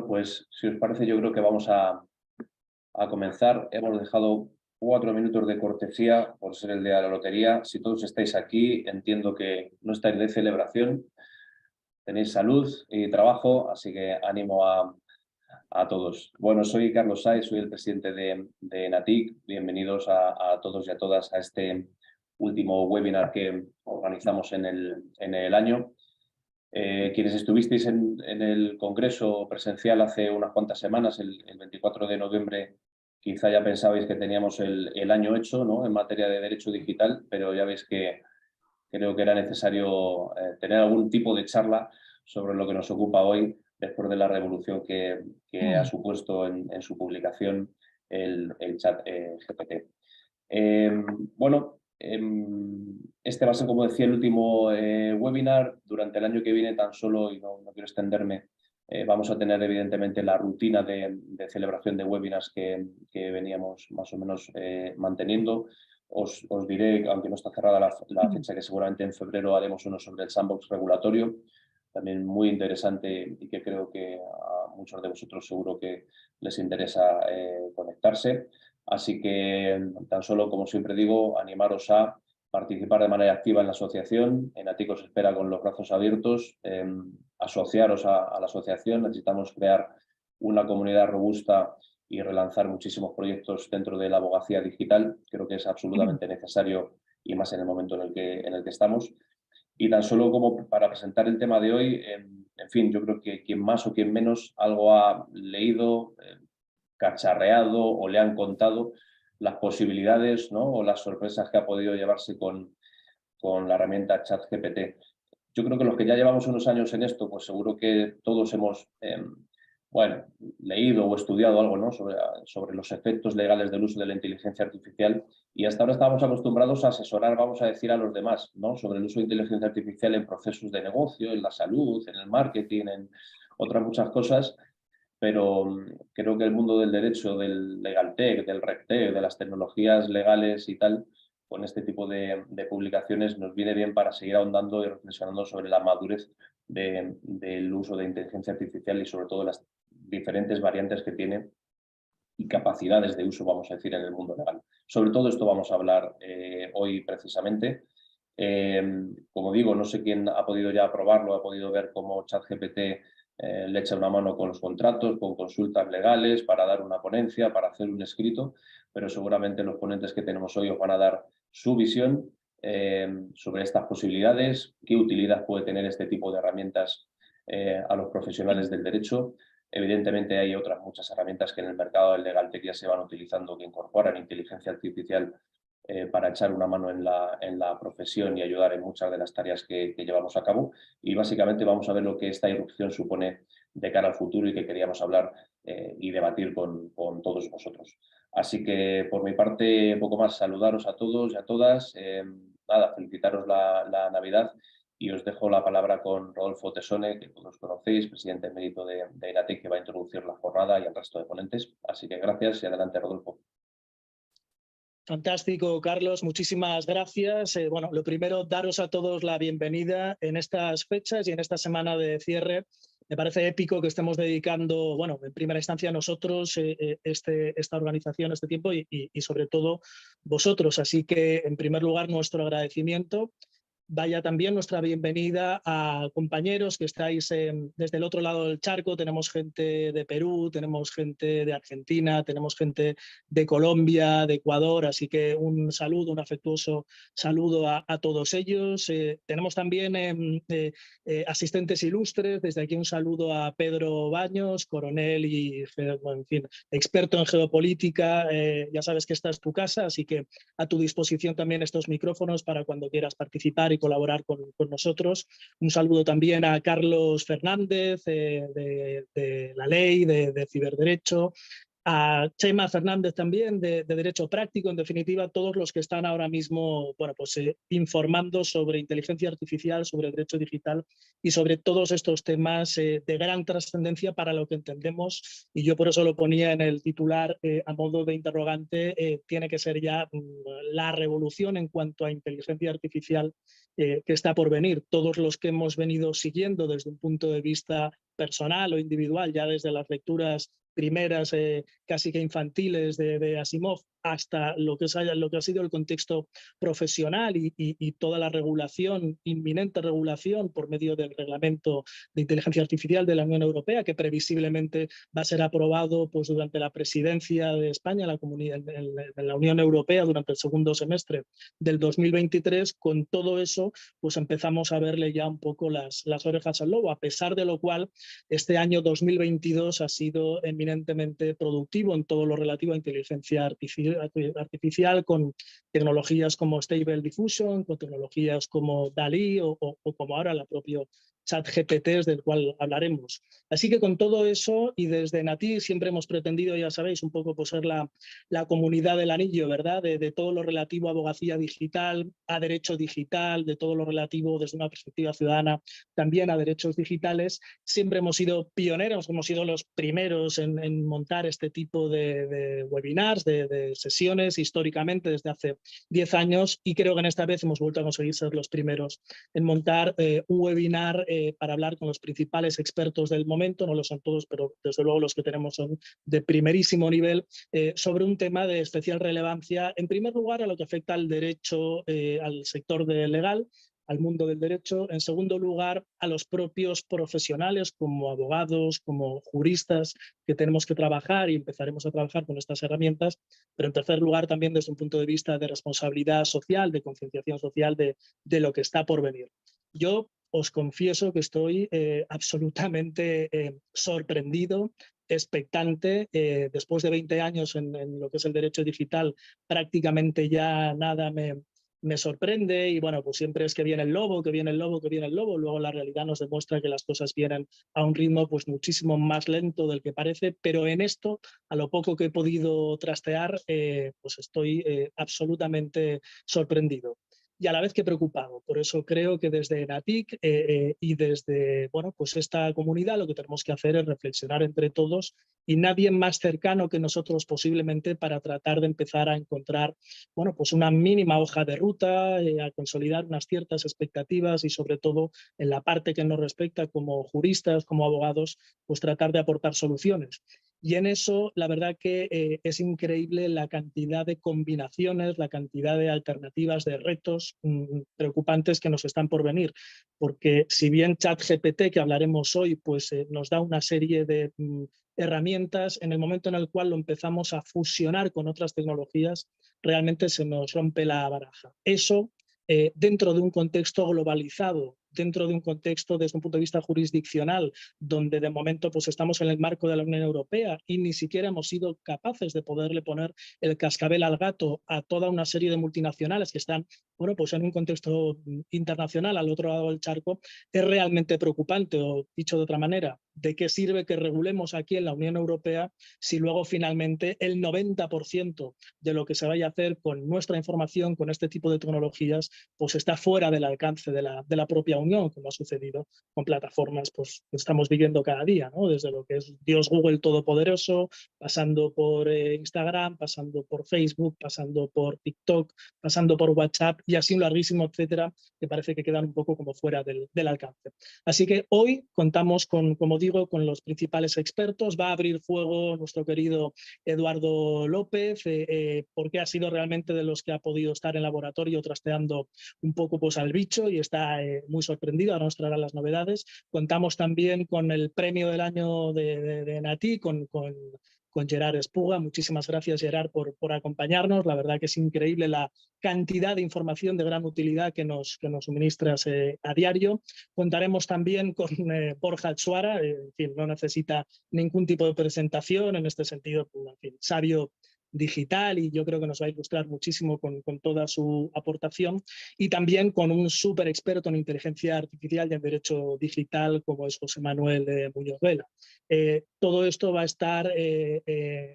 Bueno, pues si os parece, yo creo que vamos a comenzar. Hemos dejado 4 minutos de cortesía por ser el día de la lotería. Si todos estáis aquí, entiendo que no estáis de celebración, tenéis salud y trabajo, así que ánimo a todos. Bueno, soy Carlos Sáez, soy el presidente de Enatic. Bienvenidos a todos y a todas a este último webinar que organizamos en el año. Quienes estuvisteis en el congreso presencial hace unas cuantas semanas, el 24 de noviembre, quizá ya pensabais que teníamos el año hecho, ¿no?, en materia de derecho digital, pero ya veis que creo que era necesario tener algún tipo de charla sobre lo que nos ocupa hoy, después de la revolución que ha supuesto en su publicación el chat GPT. Bueno, este va a ser, como decía, el último webinar. Durante el año que viene, tan solo, y no quiero extenderme, vamos a tener evidentemente la rutina de celebración de webinars que veníamos más o menos manteniendo. Os diré, aunque no está cerrada la fecha, que seguramente en febrero haremos uno sobre el sandbox regulatorio, también muy interesante y que creo que a muchos de vosotros seguro que les interesa conectarse. Así que tan solo, como siempre digo, animaros a participar de manera activa en la asociación. Enatic os espera con los brazos abiertos. Asociaros a la asociación. Necesitamos crear una comunidad robusta y relanzar muchísimos proyectos dentro de la abogacía digital. Creo que es absolutamente necesario, y más en el momento en el que estamos. Y tan solo como para presentar el tema de hoy, en fin, yo creo que quien más o quien menos algo ha leído, cacharreado o le han contado las posibilidades, ¿no?, o las sorpresas que ha podido llevarse con la herramienta ChatGPT. Yo creo que los que ya llevamos unos años en esto, pues seguro que todos hemos bueno, leído o estudiado algo, ¿no?, sobre los efectos legales del uso de la inteligencia artificial, y hasta ahora estábamos acostumbrados a asesorar, vamos a decir, a los demás, ¿no?, sobre el uso de inteligencia artificial en procesos de negocio, en la salud, en el marketing, en otras muchas cosas. Pero creo que el mundo del derecho, del legal tech, del regtech, de las tecnologías legales y tal, con este tipo de publicaciones nos viene bien para seguir ahondando y reflexionando sobre la madurez del uso de inteligencia artificial y sobre todo las diferentes variantes que tiene y capacidades de uso, vamos a decir, en el mundo legal. Sobre todo esto vamos a hablar hoy precisamente. Como digo, no sé quién ha podido ya probarlo, ha podido ver cómo ChatGPT le echa una mano con los contratos, con consultas legales, para dar una ponencia, para hacer un escrito, pero seguramente los ponentes que tenemos hoy os van a dar su visión sobre estas posibilidades, qué utilidad puede tener este tipo de herramientas a los profesionales del derecho. Evidentemente hay otras muchas herramientas que en el mercado del legal tech ya se van utilizando, que incorporan inteligencia artificial para echar una mano en la profesión y ayudar en muchas de las tareas que llevamos a cabo. Y básicamente vamos a ver lo que esta irrupción supone de cara al futuro y que queríamos hablar y debatir con todos vosotros. Así que por mi parte, poco más, saludaros a todos y a todas. Nada, felicitaros la Navidad. Y os dejo la palabra con Rodolfo Tesone, que todos conocéis, presidente emérito de Enatic, que va a introducir la jornada, y el resto de ponentes. Así que gracias y adelante, Rodolfo. Fantástico, Carlos. Muchísimas gracias. Bueno, lo primero, daros a todos la bienvenida en estas fechas y en esta semana de cierre. Me parece épico que estemos dedicando, bueno, en primera instancia a nosotros, esta organización, este tiempo y sobre todo vosotros. Así que, en primer lugar, nuestro agradecimiento. Vaya también nuestra bienvenida a compañeros que estáis desde el otro lado del charco. Tenemos gente de Perú, tenemos gente de Argentina, tenemos gente de Colombia, de Ecuador, así que un saludo, un afectuoso saludo a todos ellos. Tenemos también asistentes ilustres. Desde aquí un saludo a Pedro Baños, coronel y, en fin, experto en geopolítica. Ya sabes que esta es tu casa, así que a tu disposición también estos micrófonos para cuando quieras participar y colaborar con nosotros. Un saludo también a Carlos Fernández de la ley, de ciberderecho, a Chema Fernández también de Derecho Práctico, en definitiva todos los que están ahora mismo, bueno, pues, informando sobre inteligencia artificial, sobre derecho digital y sobre todos estos temas de gran trascendencia para lo que entendemos, y yo por eso lo ponía en el titular a modo de interrogante. Tiene que ser ya la revolución en cuanto a inteligencia artificial que está por venir. Todos los que hemos venido siguiendo desde un punto de vista personal o individual, ya desde las lecturas primeras, casi que infantiles de Asimov, hasta lo que ha sido el contexto profesional y toda la regulación, inminente regulación por medio del reglamento de inteligencia artificial de la Unión Europea, que previsiblemente va a ser aprobado pues, durante la presidencia de España en la Unión Europea durante el segundo semestre del 2023. Con todo eso, pues empezamos a verle ya un poco las orejas al lobo, a pesar de lo cual este año 2022 ha sido eminentemente productivo en todo lo relativo a inteligencia artificial, con tecnologías como Stable Diffusion, con tecnologías como DALL-E o como ahora la propia ChatGPT, del cual hablaremos. Así que con todo eso, y desde Nati siempre hemos pretendido, ya sabéis, un poco pues, ser la comunidad del anillo, ¿verdad? De todo lo relativo a abogacía digital, a derecho digital, de todo lo relativo desde una perspectiva ciudadana también a derechos digitales. Siempre hemos sido pioneros, hemos sido los primeros en montar este tipo de webinars, de sesiones históricamente desde hace 10 años, y creo que en esta vez hemos vuelto a conseguir ser los primeros en montar un webinar para hablar con los principales expertos del momento. No lo son todos, pero desde luego los que tenemos son de primerísimo nivel, sobre un tema de especial relevancia, en primer lugar a lo que afecta al derecho, al sector legal, al mundo del derecho; en segundo lugar a los propios profesionales como abogados, como juristas, que tenemos que trabajar y empezaremos a trabajar con estas herramientas; pero en tercer lugar también desde un punto de vista de responsabilidad social, de concienciación social de lo que está por venir. Yo os confieso que estoy absolutamente sorprendido, expectante. Después de 20 años en lo que es el derecho digital, prácticamente ya nada me sorprende, y bueno, pues siempre es que viene el lobo, que viene el lobo, que viene el lobo. Luego la realidad nos demuestra que las cosas vienen a un ritmo pues muchísimo más lento del que parece, pero en esto, a lo poco que he podido trastear, pues estoy absolutamente sorprendido y a la vez que preocupado. Por eso creo que desde NATIC y desde bueno, pues esta comunidad lo que tenemos que hacer es reflexionar entre todos, y nadie más cercano que nosotros posiblemente para tratar de empezar a encontrar bueno, pues una mínima hoja de ruta, a consolidar unas ciertas expectativas y sobre todo en la parte que nos respecta como juristas, como abogados, pues tratar de aportar soluciones. Y en eso, la verdad que es increíble la cantidad de combinaciones, la cantidad de alternativas, de retos preocupantes que nos están por venir. Porque si bien ChatGPT, que hablaremos hoy, pues nos da una serie de herramientas, en el momento en el cual lo empezamos a fusionar con otras tecnologías, realmente se nos rompe la baraja. Eso, dentro de un contexto globalizado, dentro de un contexto desde un punto de vista jurisdiccional, donde de momento pues estamos en el marco de la Unión Europea y ni siquiera hemos sido capaces de poderle poner el cascabel al gato a toda una serie de multinacionales que están bueno, pues en un contexto internacional al otro lado del charco, es realmente preocupante. O dicho de otra manera, ¿de qué sirve que regulemos aquí en la Unión Europea si luego finalmente el 90% de lo que se vaya a hacer con nuestra información, con este tipo de tecnologías, pues está fuera del alcance de la propia Unión, como ha sucedido con plataformas pues, que estamos viviendo cada día, ¿no? Desde lo que es Dios Google todopoderoso, pasando por Instagram, pasando por Facebook, pasando por TikTok, pasando por WhatsApp y así un larguísimo etcétera, que parece que quedan un poco como fuera del alcance. Así que hoy contamos con, como digo, con los principales expertos. Va a abrir fuego nuestro querido Eduardo López, porque ha sido realmente de los que ha podido estar en laboratorio trasteando un poco pues, al bicho y está muy sorprendido. Ahora nos traerá las novedades. Contamos también con el premio del año de Nati, con Gerard Espuga. Muchísimas gracias, Gerard, por acompañarnos. La verdad que es increíble la cantidad de información de gran utilidad que nos suministras a diario. Contaremos también con Borja Atsuara, en fin, no necesita ningún tipo de presentación en este sentido, en fin, sabio digital, y yo creo que nos va a ilustrar muchísimo con toda su aportación, y también con un súper experto en inteligencia artificial y en derecho digital como es José Manuel Muñoz Vela. Todo esto va a estar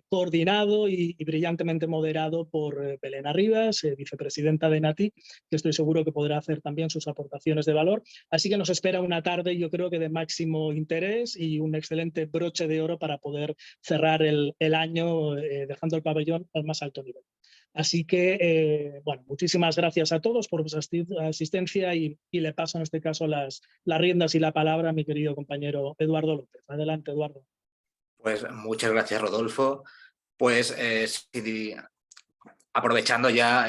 coordinado y brillantemente moderado por Belén Arribas, vicepresidenta de NATI, que estoy seguro que podrá hacer también sus aportaciones de valor. Así que nos espera una tarde, yo creo que de máximo interés y un excelente broche de oro para poder cerrar el año dejando el pabellón al más alto nivel. Así que, bueno, muchísimas gracias a todos por vuestra asistencia y le paso en este caso las riendas y la palabra a mi querido compañero Eduardo López. Adelante, Eduardo. Pues muchas gracias, Rodolfo. Pues aprovechando ya,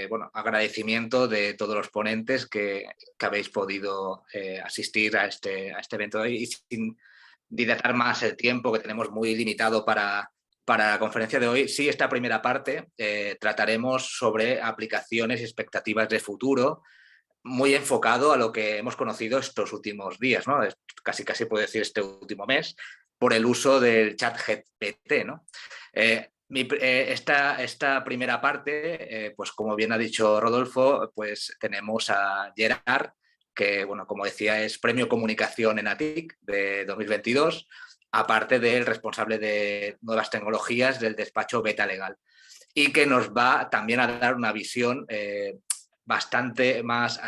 bueno, agradecimiento de todos los ponentes que habéis podido asistir a este evento de hoy, y sin dilatar más el tiempo que tenemos muy limitado para la conferencia de hoy. Sí, esta primera parte trataremos sobre aplicaciones y expectativas de futuro, muy enfocado a lo que hemos conocido estos últimos días, ¿no? Casi puedo decir este último mes, por el uso del chat GPT, ¿no? Esta primera parte, pues como bien ha dicho Rodolfo, pues tenemos a Gerard, que, bueno, como decía, es Premio Comunicación en ATIC de 2022, aparte del responsable de nuevas tecnologías del despacho Beta Legal, y que nos va también a dar una visión bastante más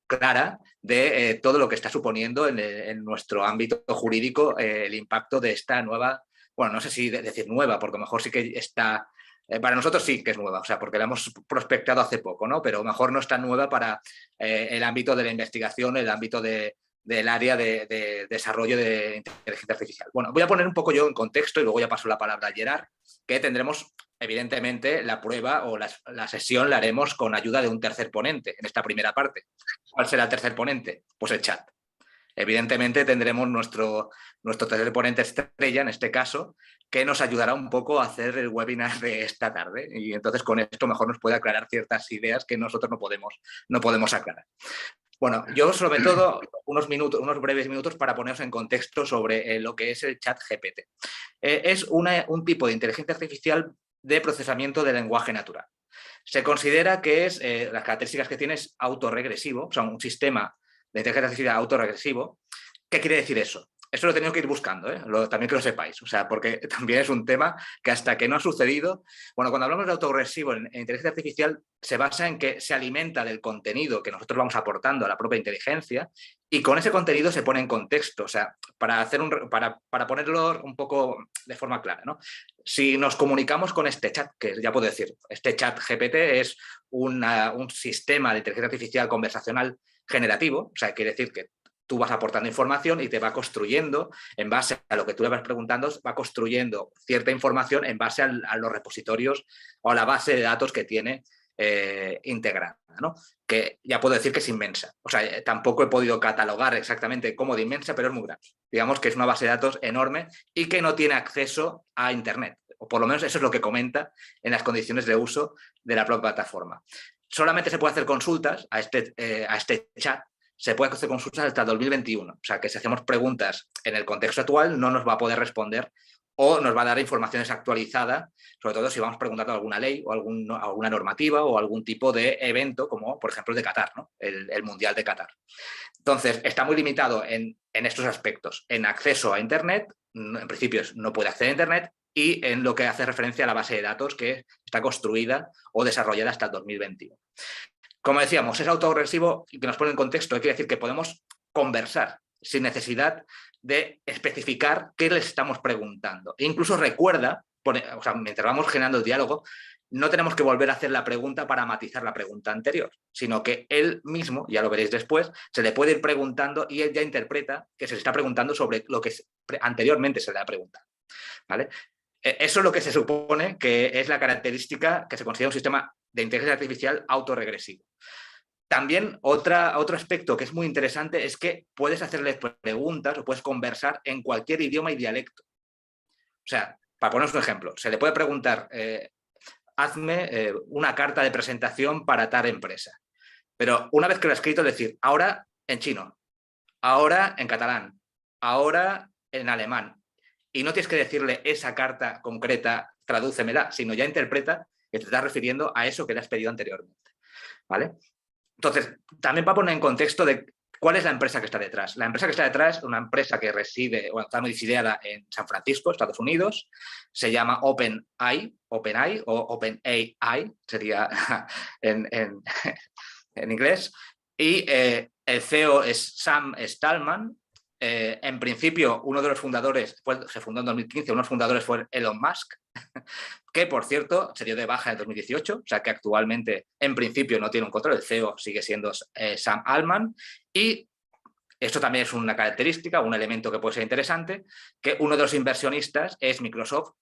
clara de todo lo que está suponiendo en nuestro ámbito jurídico el impacto de esta nueva, bueno, no sé si decir nueva, porque mejor sí que está, para nosotros sí que es nueva, o sea, porque la hemos prospectado hace poco, ¿no? Pero mejor no está nueva para el ámbito de la investigación, el ámbito del área de desarrollo de inteligencia artificial. Bueno, voy a poner un poco yo en contexto y luego ya paso la palabra a Gerard, que tendremos, evidentemente, la prueba o la sesión la haremos con ayuda de un tercer ponente en esta primera parte. ¿Cuál será el tercer ponente? Pues el chat. Evidentemente tendremos nuestro tercer ponente estrella, en este caso, que nos ayudará un poco a hacer el webinar de esta tarde, y entonces con esto mejor nos puede aclarar ciertas ideas que nosotros no podemos aclarar. Bueno, yo sobre todo unos breves minutos para poneros en contexto sobre lo que es el chat GPT. Es un tipo de inteligencia artificial de procesamiento de lenguaje natural. Se considera que las características que tiene es autorregresivo, o sea, un sistema de inteligencia artificial autorregresivo. ¿Qué quiere decir eso? Eso lo he tenido que ir buscando, también que lo sepáis, o sea, porque también es un tema que hasta que no ha sucedido. Bueno, cuando hablamos de autoregresivo en inteligencia artificial, se basa en que se alimenta del contenido que nosotros vamos aportando a la propia inteligencia, y con ese contenido se pone en contexto, o sea, para ponerlo un poco de forma clara, ¿no? Si nos comunicamos con este chat, que ya puedo decir, este chat GPT es un sistema de inteligencia artificial conversacional generativo, o sea, quiere decir que tú vas aportando información y te va construyendo, en base a lo que tú le vas preguntando, va construyendo cierta información en base a los repositorios o a la base de datos que tiene integrada, ¿no? Que ya puedo decir que es inmensa. O sea, tampoco he podido catalogar exactamente cómo de inmensa, pero es muy grande. Digamos que es una base de datos enorme y que no tiene acceso a Internet. O por lo menos eso es lo que comenta en las condiciones de uso de la propia plataforma. Solamente se puede hacer consultas a este chat. Se puede hacer consultas hasta 2021. O sea, que si hacemos preguntas en el contexto actual no nos va a poder responder o nos va a dar información desactualizada, sobre todo si vamos preguntando alguna ley o alguna normativa o algún tipo de evento, como por ejemplo el de Qatar, ¿no? El Mundial de Qatar. Entonces, está muy limitado en estos aspectos. En acceso a Internet, en principio no puede acceder a Internet, y en lo que hace referencia a la base de datos que está construida o desarrollada hasta el 2021. Como decíamos, es autoregresivo y que nos pone en contexto. Quiere decir que podemos conversar sin necesidad de especificar qué les estamos preguntando. E incluso recuerda, o sea, mientras vamos generando el diálogo, no tenemos que volver a hacer la pregunta para matizar la pregunta anterior, sino que él mismo, ya lo veréis después, se le puede ir preguntando y él ya interpreta que se le está preguntando sobre lo que anteriormente se le ha preguntado, ¿vale? Eso es lo que se supone que es la característica que se considera un sistema de inteligencia artificial autorregresivo. También otro aspecto que es muy interesante es que puedes hacerle preguntas o puedes conversar en cualquier idioma y dialecto. O sea, para poneros un ejemplo, se le puede preguntar, hazme una carta de presentación para tal empresa. Pero una vez que lo ha escrito, decir, ahora en chino, ahora en catalán, ahora en alemán. Y no tienes que decirle esa carta concreta, tradúcemela, sino ya interpreta que te estás refiriendo a eso que le has pedido anteriormente, ¿vale? Entonces, también va a poner en contexto de cuál es la empresa que está detrás. La empresa que está detrás es una empresa que reside o está domiciliada en San Francisco, Estados Unidos. Se llama OpenAI o OpenAI, sería en inglés. Y el CEO es Sam Stallman, en principio, uno de los fundadores, se fundó en 2015, uno de los fundadores fue Elon Musk, que por cierto se dio de baja en 2018, o sea que actualmente en principio no tiene un control, el CEO sigue siendo Sam Altman, y esto también es una característica, un elemento que puede ser interesante, que uno de los inversionistas es Microsoft,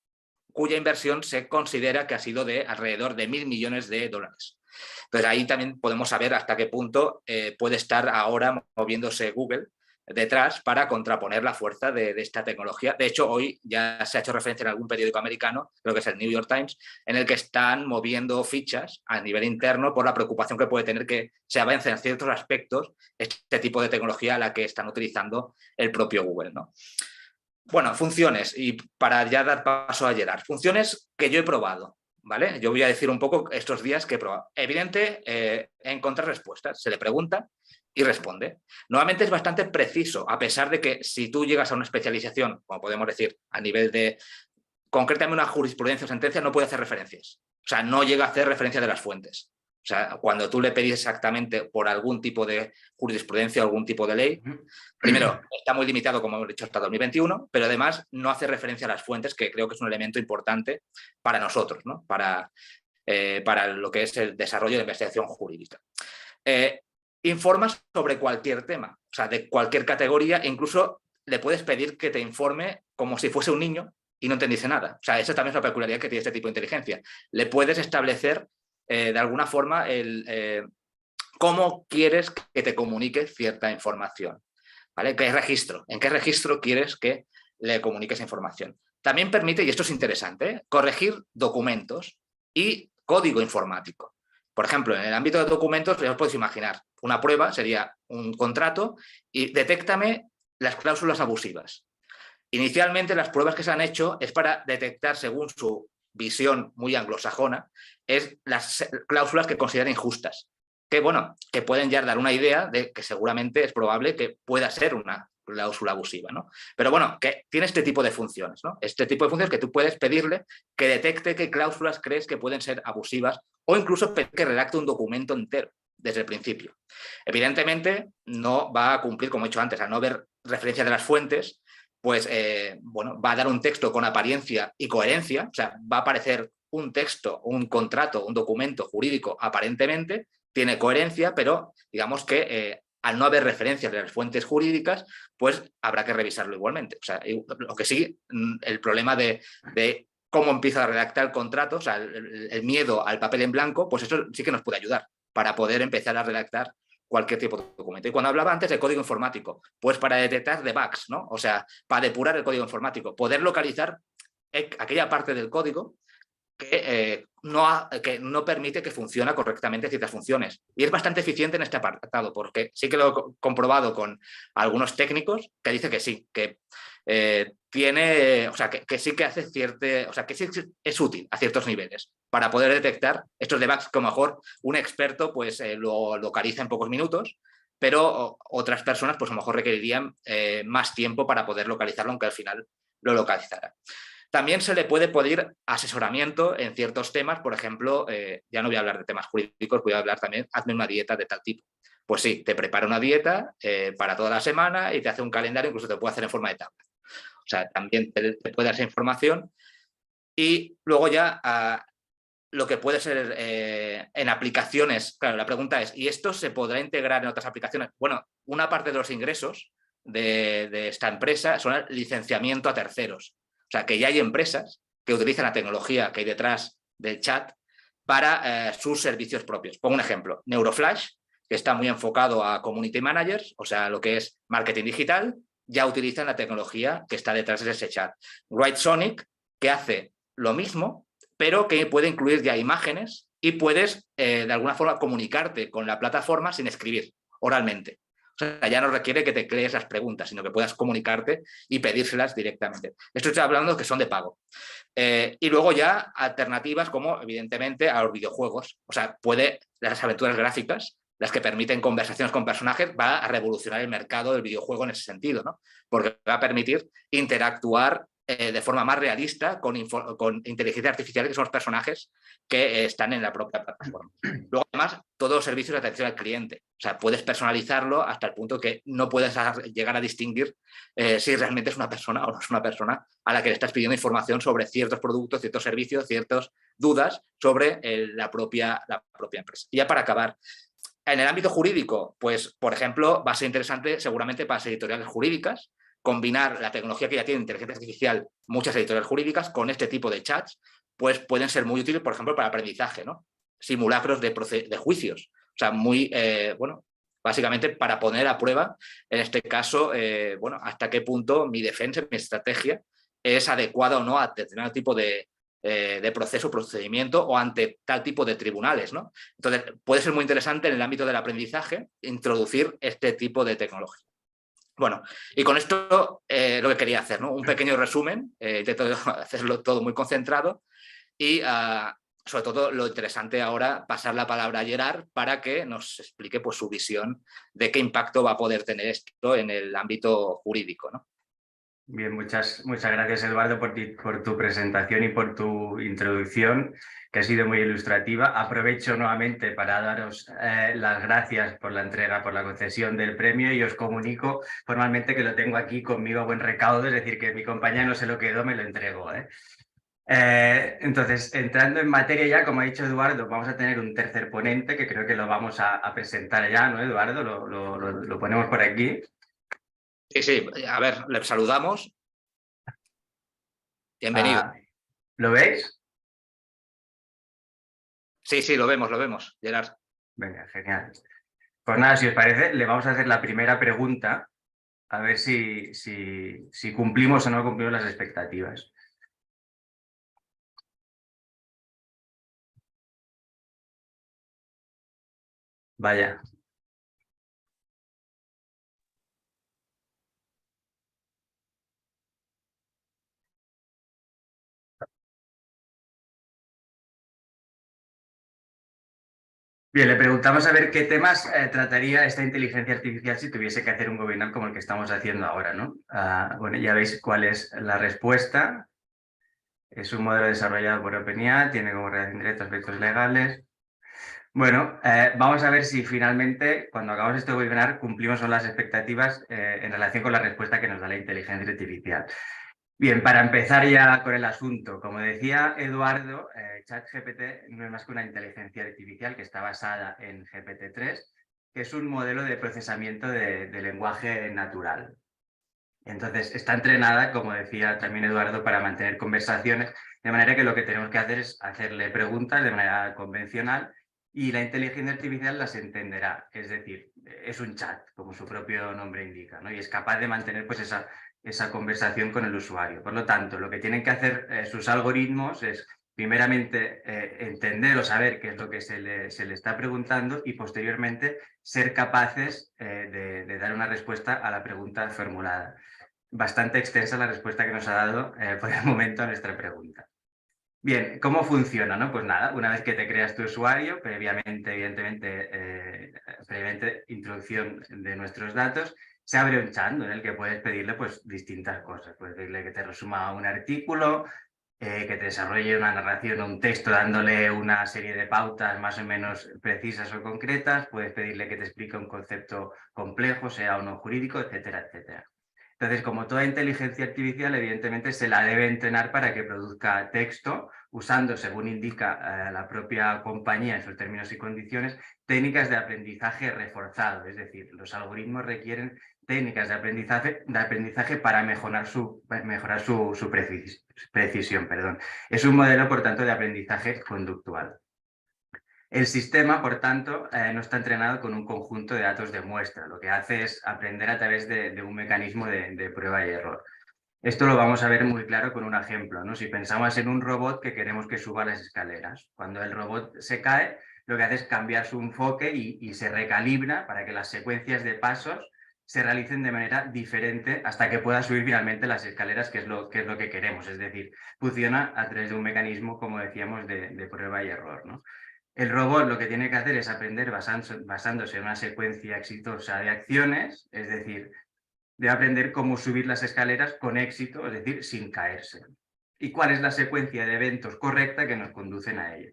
cuya inversión se considera que ha sido de alrededor de $1.000 millones. Entonces ahí también podemos saber hasta qué punto puede estar ahora moviéndose Google detrás para contraponer la fuerza de esta tecnología. De hecho, hoy ya se ha hecho referencia en algún periódico americano, creo que es el New York Times, en el que están moviendo fichas a nivel interno por la preocupación que puede tener que se avance en ciertos aspectos este tipo de tecnología a la que están utilizando el propio Google, ¿no? Bueno, funciones, y para ya dar paso a Gerard, funciones que yo he probado, ¿vale? Yo voy a decir un poco estos días que he probado. Evidente, encontrar respuestas, se le pregunta y responde. Nuevamente es bastante preciso, a pesar de que si tú llegas a una especialización, como podemos decir, a nivel de concretamente una jurisprudencia o sentencia, no puede hacer referencias. O sea, no llega a hacer referencia de las fuentes. O sea, cuando tú le pedís exactamente por algún tipo de jurisprudencia o algún tipo de ley, primero, está muy limitado, como hemos dicho, hasta 2021, pero además no hace referencia a las fuentes, que creo que es un elemento importante para nosotros, ¿no? Para lo que es el desarrollo de la investigación jurídica. Informas sobre cualquier tema, o sea, de cualquier categoría, e incluso le puedes pedir que te informe como si fuese un niño y no entendiese nada. O sea, esa también es la peculiaridad que tiene este tipo de inteligencia. Le puedes establecer de alguna forma cómo quieres que te comunique cierta información, ¿vale? ¿Qué registro? ¿En qué registro quieres que le comuniques información? También permite, y esto es interesante, corregir documentos y código informático. Por ejemplo, en el ámbito de documentos, ya os podéis imaginar, una prueba sería un contrato y detéctame las cláusulas abusivas. Inicialmente, las pruebas que se han hecho es para detectar, según su visión muy anglosajona, es las cláusulas que consideran injustas, que, bueno, que pueden ya dar una idea de que seguramente es probable que pueda ser una cláusula abusiva, ¿no? Pero bueno, que tiene este tipo de funciones, ¿no? Este tipo de funciones que tú puedes pedirle que detecte qué cláusulas crees que pueden ser abusivas o incluso que redacte un documento entero desde el principio. Evidentemente, no va a cumplir, como he dicho antes, al no ver referencia de las fuentes, pues bueno, va a dar un texto con apariencia y coherencia, o sea, va a aparecer un texto, un contrato, un documento jurídico aparentemente, tiene coherencia, pero digamos que al no haber referencias de las fuentes jurídicas, pues habrá que revisarlo igualmente. O sea, lo que sí, el problema de cómo empieza a redactar el contrato, o sea, el miedo al papel en blanco, pues eso sí que nos puede ayudar para poder empezar a redactar cualquier tipo de documento. Y cuando hablaba antes de código informático, pues para detectar debugs, ¿no? O sea, para depurar el código informático, poder localizar aquella parte del código que no permite que funcione correctamente ciertas funciones. Y es bastante eficiente en este apartado, porque sí que lo he comprobado con algunos técnicos que dice que sí, que tiene, o sea, que sí que hace o sea, que sí es útil a ciertos niveles para poder detectar estos debugs que a lo mejor un experto pues lo localiza en pocos minutos, pero otras personas pues a lo mejor requerirían más tiempo para poder localizarlo, aunque al final lo localizara. También se le puede pedir asesoramiento en ciertos temas, por ejemplo, ya no voy a hablar de temas jurídicos, voy a hablar también, hazme una dieta de tal tipo. Pues sí, te prepara una dieta para toda la semana y te hace un calendario, incluso te puede hacer en forma de tabla. O sea, también te puede dar esa información. Y luego ya lo que puede ser en aplicaciones, claro, la pregunta es, ¿y esto se podrá integrar en otras aplicaciones? Bueno, una parte de los ingresos de esta empresa son el licenciamiento a terceros. O sea, que ya hay empresas que utilizan la tecnología que hay detrás del chat para sus servicios propios. Pongo un ejemplo, Neuroflash, que está muy enfocado a community managers, o sea, lo que es marketing digital, ya utilizan la tecnología que está detrás de ese chat. WriteSonic, que hace lo mismo, pero que puede incluir ya imágenes y puedes de alguna forma comunicarte con la plataforma sin escribir oralmente. O sea, ya no requiere que te crees las preguntas, sino que puedas comunicarte y pedírselas directamente. Esto estoy hablando que son de pago. Y luego ya alternativas como, evidentemente, a los videojuegos. O sea, las aventuras gráficas, las que permiten conversaciones con personajes, va a revolucionar el mercado del videojuego en ese sentido, ¿no? Porque va a permitir interactuar de forma más realista con inteligencia artificial, que son los personajes que están en la propia plataforma. Luego, además, todos los servicios de atención al cliente. O sea, puedes personalizarlo hasta el punto que no puedes llegar a distinguir si realmente es una persona o no es una persona a la que le estás pidiendo información sobre ciertos productos, ciertos servicios, ciertas dudas sobre la propia empresa. Y ya para acabar, en el ámbito jurídico, pues, por ejemplo, va a ser interesante seguramente para las editoriales jurídicas combinar la tecnología que ya tiene inteligencia artificial, muchas editoriales jurídicas, con este tipo de chats, pues pueden ser muy útiles, por ejemplo, para aprendizaje, ¿no? Simulacros de juicios. O sea, muy, bueno, básicamente para poner a prueba, en este caso, bueno, hasta qué punto mi defensa, mi estrategia es adecuada o no a determinado tipo de proceso, procedimiento o ante tal tipo de tribunales, ¿no? Entonces, puede ser muy interesante en el ámbito del aprendizaje introducir este tipo de tecnología. Bueno, y con esto lo que quería hacer, ¿no? Un pequeño resumen, intento hacerlo todo muy concentrado y sobre todo lo interesante ahora, pasar la palabra a Gerard para que nos explique pues, su visión de qué impacto va a poder tener esto en el ámbito jurídico, ¿no? Bien, muchas gracias, Eduardo, por tu presentación y por tu introducción, que ha sido muy ilustrativa. Aprovecho nuevamente para daros las gracias por la entrega, por la concesión del premio, y os comunico formalmente que lo tengo aquí conmigo a buen recaudo, es decir, que mi compañía no se lo quedó, me lo entregó. Entonces, entrando en materia ya, como ha dicho Eduardo, vamos a tener un tercer ponente que creo que lo vamos a presentar ya, ¿no, Eduardo? Lo ponemos por aquí. Sí, sí, a ver, le saludamos. Bienvenido. ¿Lo veis? Sí, sí, lo vemos, Gerard. Venga, genial. Pues nada, si os parece, le vamos a hacer la primera pregunta, a ver si cumplimos o no cumplimos las expectativas. Vaya. Bien, le preguntamos a ver qué temas trataría esta inteligencia artificial si tuviese que hacer un webinar como el que estamos haciendo ahora, ¿no? Bueno, ya veis cuál es la respuesta. Es un modelo desarrollado por OpenAI, tiene como relación directa aspectos legales. Bueno, vamos a ver si finalmente, cuando acabamos este webinar, cumplimos con las expectativas en relación con la respuesta que nos da la inteligencia artificial. Bien, para empezar ya con el asunto, como decía Eduardo, ChatGPT no es más que una inteligencia artificial que está basada en GPT-3, que es un modelo de procesamiento de lenguaje natural. Entonces, está entrenada, como decía también Eduardo, para mantener conversaciones, de manera que lo que tenemos que hacer es hacerle preguntas de manera convencional y la inteligencia artificial las entenderá. Es decir, es un chat, como su propio nombre indica, ¿no? Y es capaz de mantener pues, esa conversación con el usuario. Por lo tanto, lo que tienen que hacer sus algoritmos es, primeramente, entender o saber qué es lo que se le está preguntando y, posteriormente, ser capaces de dar una respuesta a la pregunta formulada. Bastante extensa la respuesta que nos ha dado por el momento a nuestra pregunta. Bien, ¿cómo funciona? ¿No? Pues nada, una vez que te creas tu usuario, evidentemente, introducción de nuestros datos, se abre un chat en el que puedes pedirle pues, distintas cosas. Puedes pedirle que te resuma un artículo, que te desarrolle una narración o un texto dándole una serie de pautas más o menos precisas o concretas. Puedes pedirle que te explique un concepto complejo, sea o no jurídico, etcétera, etcétera. Entonces, como toda inteligencia artificial, evidentemente se la debe entrenar para que produzca texto, usando, según indica la propia compañía en sus términos y condiciones, técnicas de aprendizaje reforzado. Es decir, los algoritmos requieren técnicas de aprendizaje para mejorar su precisión. Es un modelo, por tanto, de aprendizaje conductual. El sistema, por tanto, no está entrenado con un conjunto de datos de muestra. Lo que hace es aprender a través de un mecanismo de prueba y error. Esto lo vamos a ver muy claro con un ejemplo, ¿no? Si pensamos en un robot que queremos que suba las escaleras, cuando el robot se cae, lo que hace es cambiar su enfoque y se recalibra para que las secuencias de pasos se realicen de manera diferente hasta que pueda subir finalmente las escaleras, que es lo que queremos. Es decir, funciona a través de un mecanismo, como decíamos, de prueba y error, ¿no? El robot lo que tiene que hacer es aprender basándose en una secuencia exitosa de acciones, es decir, debe aprender cómo subir las escaleras con éxito, es decir, sin caerse. Y cuál es la secuencia de eventos correcta que nos conducen a ello.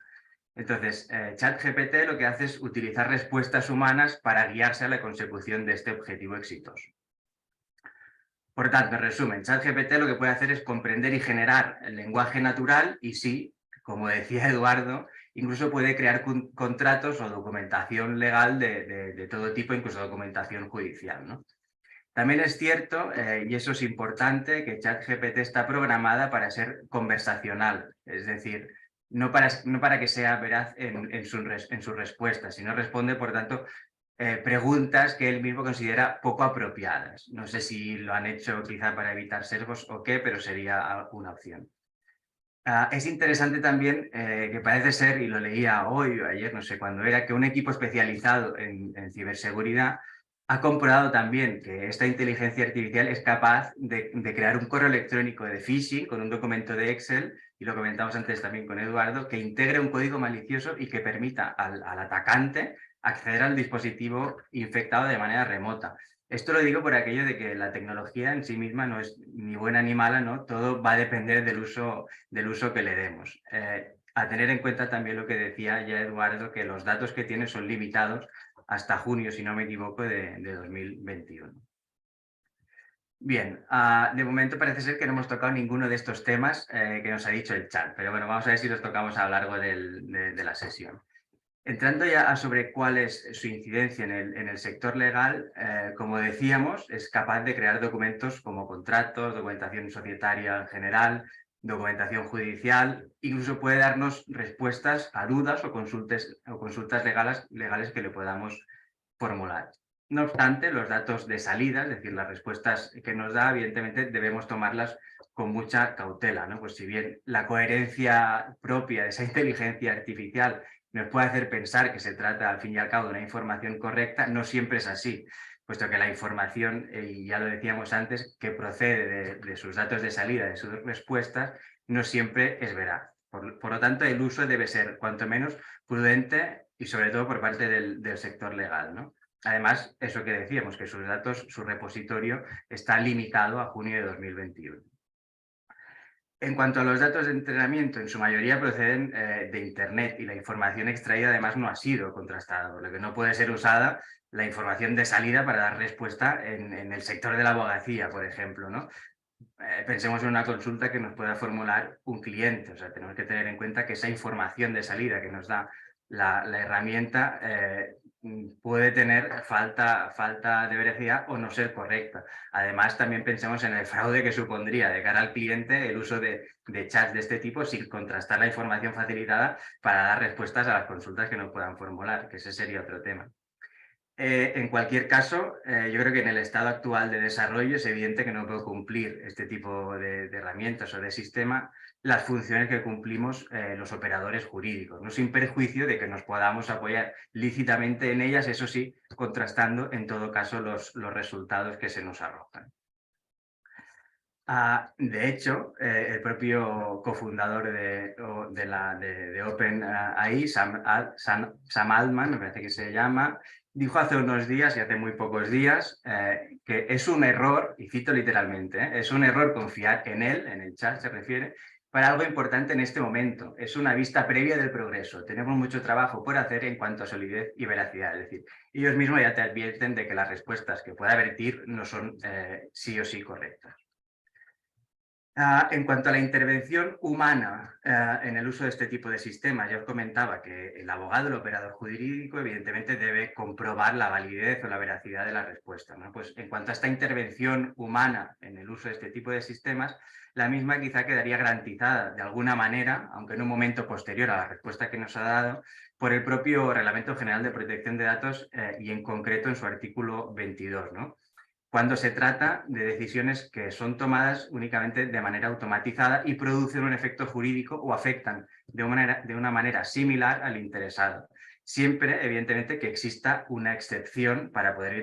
Entonces, ChatGPT lo que hace es utilizar respuestas humanas para guiarse a la consecución de este objetivo exitoso. Por tanto, en resumen, ChatGPT lo que puede hacer es comprender y generar el lenguaje natural y sí, como decía Eduardo, incluso puede crear contratos o documentación legal de todo tipo, incluso documentación judicial, ¿no? También es cierto, y eso es importante, que ChatGPT está programada para ser conversacional, es decir, no para que sea veraz en sus respuestas, sino responde, por tanto, preguntas que él mismo considera poco apropiadas. No sé si lo han hecho quizá para evitar sesgos o qué, pero sería una opción. Es interesante también que parece ser, y lo leía hoy o ayer, no sé cuándo era, que un equipo especializado en ciberseguridad ha comprobado también que esta inteligencia artificial es capaz de crear un correo electrónico de phishing con un documento de Excel, y lo comentamos antes también con Eduardo, que integre un código malicioso y que permita al atacante acceder al dispositivo infectado de manera remota. Esto lo digo por aquello de que la tecnología en sí misma no es ni buena ni mala, ¿no? Todo va a depender del uso que le demos. A tener en cuenta también lo que decía ya Eduardo, que los datos que tiene son limitados hasta junio, si no me equivoco, de 2021. Bien, de momento parece ser que no hemos tocado ninguno de estos temas que nos ha dicho el chat, pero bueno, vamos a ver si los tocamos a lo largo de la sesión. Entrando ya sobre cuál es su incidencia en el sector legal, como decíamos, es capaz de crear documentos como contratos, documentación societaria en general, documentación judicial, incluso puede darnos respuestas a dudas o consultas legales que le podamos formular. No obstante, los datos de salida, es decir, las respuestas que nos da, evidentemente debemos tomarlas con mucha cautela, ¿no? Pues si bien la coherencia propia de esa inteligencia artificial nos puede hacer pensar que se trata, al fin y al cabo, de una información correcta, no siempre es así, puesto que la información, y ya lo decíamos antes, que procede de sus datos de salida, de sus respuestas, no siempre es veraz. Por lo tanto, el uso debe ser, cuanto menos, prudente y sobre todo por parte del sector legal, ¿no? Además, eso que decíamos, que sus datos, su repositorio está limitado a junio de 2021. En cuanto a los datos de entrenamiento, en su mayoría proceden de Internet y la información extraída además no ha sido contrastada, por lo que no puede ser usada la información de salida para dar respuesta en el sector de la abogacía, por ejemplo, ¿no? Pensemos en una consulta que nos pueda formular un cliente, o sea, tenemos que tener en cuenta que esa información de salida que nos da la herramienta puede tener falta de veracidad o no ser correcta. Además, también pensemos en el fraude que supondría de cara al cliente el uso de chats de este tipo sin contrastar la información facilitada para dar respuestas a las consultas que nos puedan formular, que ese sería otro tema. En cualquier caso, yo creo que en el estado actual de desarrollo es evidente que no puedo cumplir este tipo de herramientas o de sistema las funciones que cumplimos los operadores jurídicos, no sin perjuicio de que nos podamos apoyar lícitamente en ellas, eso sí, contrastando en todo caso los resultados que se nos arrojan. De hecho, el propio cofundador de OpenAI, Sam Altman, me parece que se llama, dijo hace unos días, y hace muy pocos días, que es un error, y cito literalmente, es un error confiar en él, en el chat se refiere, para algo importante en este momento. Es una vista previa del progreso. Tenemos mucho trabajo por hacer en cuanto a solidez y veracidad. Es decir, ellos mismos ya te advierten de que las respuestas que pueda vertir no son sí o sí correctas. En cuanto a la intervención humana en el uso de este tipo de sistemas, ya os comentaba que el abogado, el operador jurídico, evidentemente debe comprobar la validez o la veracidad de la respuesta, ¿no? Pues en cuanto a esta intervención humana en el uso de este tipo de sistemas, la misma quizá quedaría garantizada de alguna manera, aunque en un momento posterior a la respuesta que nos ha dado, por el propio Reglamento General de Protección de Datos y en concreto en su artículo 22, ¿no? Cuando se trata de decisiones que son tomadas únicamente de manera automatizada y producen un efecto jurídico o afectan de una manera similar al interesado. Siempre, evidentemente, que exista una excepción para poder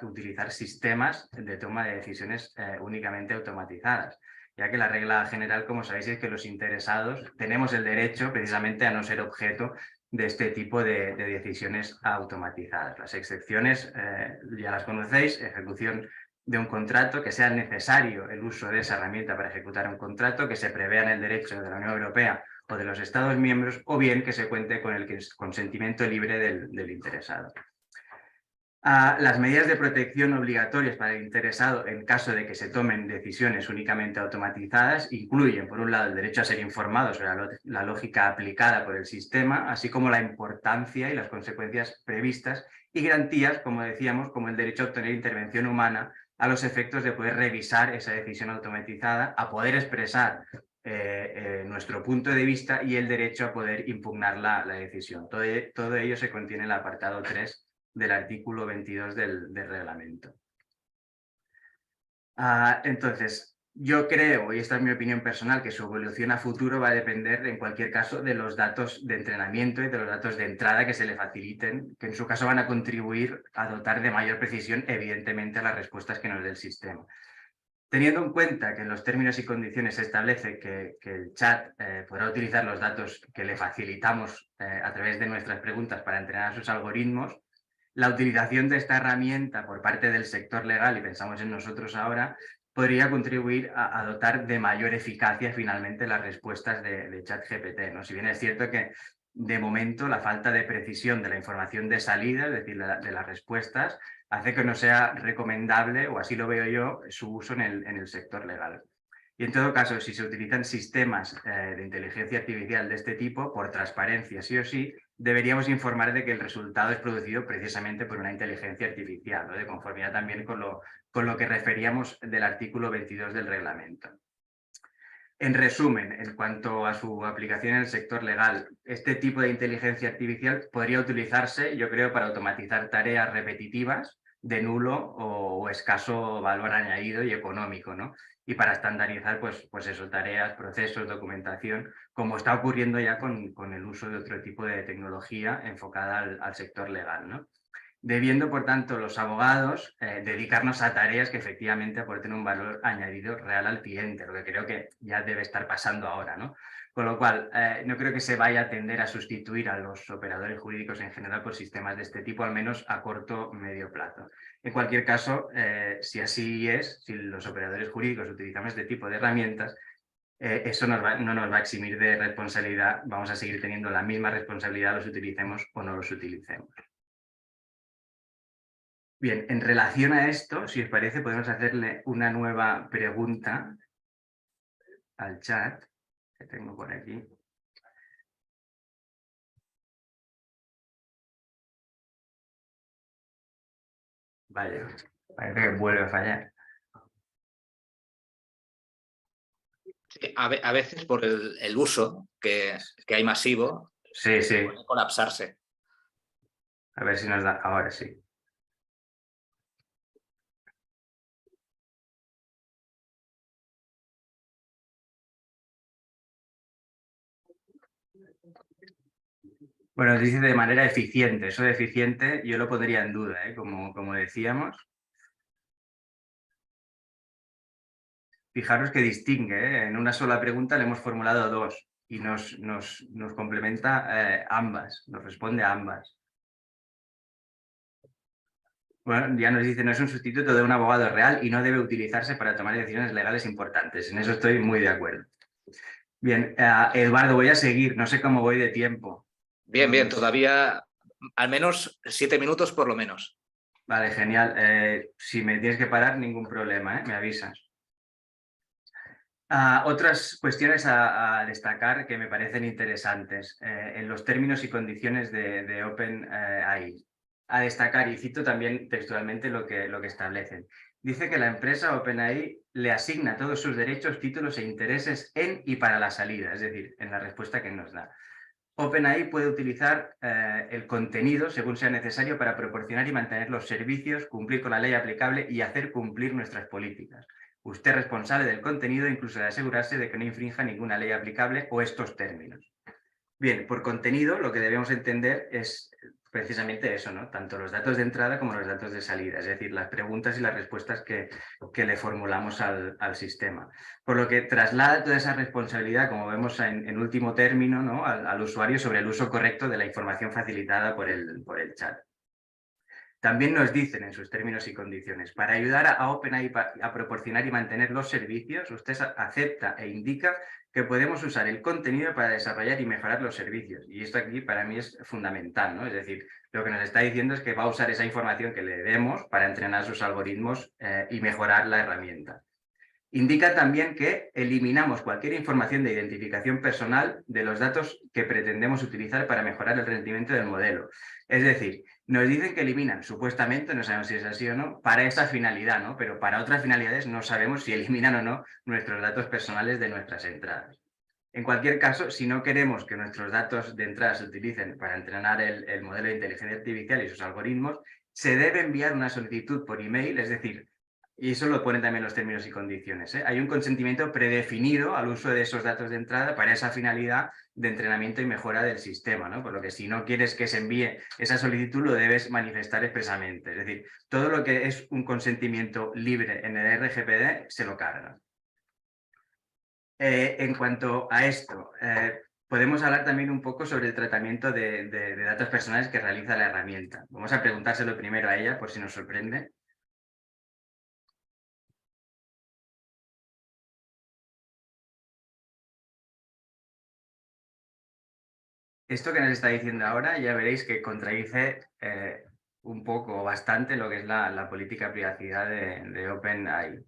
utilizar sistemas de toma de decisiones únicamente automatizadas, ya que la regla general, como sabéis, es que los interesados tenemos el derecho precisamente a no ser objeto de este tipo de decisiones automatizadas. Las excepciones ya las conocéis, ejecución de un contrato, que sea necesario el uso de esa herramienta para ejecutar un contrato, que se prevea en el derecho de la Unión Europea o de los Estados miembros, o bien que se cuente con el consentimiento libre del interesado. Las medidas de protección obligatorias para el interesado en caso de que se tomen decisiones únicamente automatizadas incluyen, por un lado, el derecho a ser informado sobre la lógica aplicada por el sistema, así como la importancia y las consecuencias previstas, y garantías, como decíamos, como el derecho a obtener intervención humana a los efectos de poder revisar esa decisión automatizada, a poder expresar nuestro punto de vista y el derecho a poder impugnar la decisión. Todo ello se contiene en el apartado 3 del artículo 22 del reglamento. Entonces, yo creo, y esta es mi opinión personal, que su evolución a futuro va a depender, en cualquier caso, de los datos de entrenamiento y de los datos de entrada que se le faciliten, que en su caso van a contribuir a dotar de mayor precisión, evidentemente, a las respuestas que nos dé el sistema. Teniendo en cuenta que en los términos y condiciones se establece que el chat podrá utilizar los datos que le facilitamos a través de nuestras preguntas para entrenar sus algoritmos, la utilización de esta herramienta por parte del sector legal, y pensamos en nosotros ahora, podría contribuir a dotar de mayor eficacia finalmente las respuestas de ChatGPT, ¿no? Si bien es cierto que de momento la falta de precisión de la información de salida, es decir, de las respuestas, hace que no sea recomendable, o así lo veo yo, su uso en el sector legal. Y en todo caso, si se utilizan sistemas de inteligencia artificial de este tipo, por transparencia sí o sí, deberíamos informar de que el resultado es producido precisamente por una inteligencia artificial, ¿no? De conformidad también con lo que referíamos del artículo 22 del reglamento. En resumen, en cuanto a su aplicación en el sector legal, este tipo de inteligencia artificial podría utilizarse, yo creo, para automatizar tareas repetitivas de nulo o escaso valor añadido y económico, ¿no? Y para estandarizar, pues eso, tareas, procesos, documentación, como está ocurriendo ya con el uso de otro tipo de tecnología enfocada al sector legal, ¿no? Debiendo, por tanto, los abogados dedicarnos a tareas que efectivamente aporten un valor añadido real al cliente, lo que creo que ya debe estar pasando ahora, ¿no? Con lo cual, no creo que se vaya a tender a sustituir a los operadores jurídicos en general por sistemas de este tipo, al menos a corto o medio plazo. En cualquier caso, si así es, si los operadores jurídicos utilizamos este tipo de herramientas, eso no nos va a eximir de responsabilidad, vamos a seguir teniendo la misma responsabilidad, los utilicemos o no los utilicemos. Bien, en relación a esto, si os parece, podemos hacerle una nueva pregunta al chat que tengo por aquí. Vaya, parece que vuelve a fallar. Sí, a veces por el uso que hay masivo, Sí. puede colapsarse. A ver si nos da, ahora sí. Bueno, dice de manera eficiente. Eso de eficiente yo lo pondría en duda, como decíamos. Fijaros que distingue, en una sola pregunta le hemos formulado dos y nos complementa ambas, nos responde a ambas. Bueno, ya nos dice, no es un sustituto de un abogado real y no debe utilizarse para tomar decisiones legales importantes. En eso estoy muy de acuerdo. Bien, Eduardo, voy a seguir. No sé cómo voy de tiempo. Bien, todavía al menos 7 minutos por lo menos. Vale, genial. Si me tienes que parar, ningún problema, me avisas. Otras cuestiones a destacar que me parecen interesantes en los términos y condiciones de OpenAI. A destacar, y cito también textualmente lo que establecen. Dice que la empresa OpenAI le asigna todos sus derechos, títulos e intereses en y para la salida, es decir, en la respuesta que nos da. OpenAI puede utilizar el contenido según sea necesario para proporcionar y mantener los servicios, cumplir con la ley aplicable y hacer cumplir nuestras políticas. Usted es responsable del contenido, incluso de asegurarse de que no infrinja ninguna ley aplicable o estos términos. Bien, por contenido lo que debemos entender es precisamente eso, ¿no? Tanto los datos de entrada como los datos de salida, es decir, las preguntas y las respuestas que le formulamos al sistema. Por lo que traslada toda esa responsabilidad, como vemos en último término, ¿no? al usuario sobre el uso correcto de la información facilitada por el chat. También nos dicen en sus términos y condiciones, para ayudar a OpenAI a proporcionar y mantener los servicios, usted acepta e indica que podemos usar el contenido para desarrollar y mejorar los servicios. Y esto aquí para mí es fundamental, ¿no? Es decir, lo que nos está diciendo es que va a usar esa información que le demos para entrenar sus algoritmos y mejorar la herramienta. Indica también que eliminamos cualquier información de identificación personal de los datos que pretendemos utilizar para mejorar el rendimiento del modelo. Es decir, nos dicen que eliminan, supuestamente, no sabemos si es así o no, para esa finalidad, ¿no? Pero para otras finalidades no sabemos si eliminan o no nuestros datos personales de nuestras entradas. En cualquier caso, si no queremos que nuestros datos de entrada se utilicen para entrenar el modelo de inteligencia artificial y sus algoritmos, se debe enviar una solicitud por email, es decir, y eso lo ponen también los términos y condiciones, ¿eh? Hay un consentimiento predefinido al uso de esos datos de entrada para esa finalidad de entrenamiento y mejora del sistema, ¿no? Por lo que si no quieres que se envíe esa solicitud, lo debes manifestar expresamente. Es decir, todo lo que es un consentimiento libre en el RGPD se lo carga. En cuanto a esto, podemos hablar también un poco sobre el tratamiento de datos personales que realiza la herramienta. Vamos a preguntárselo primero a ella, por si nos sorprende. Esto que nos está diciendo ahora ya veréis que contradice un poco o bastante lo que es la política de privacidad de OpenAI.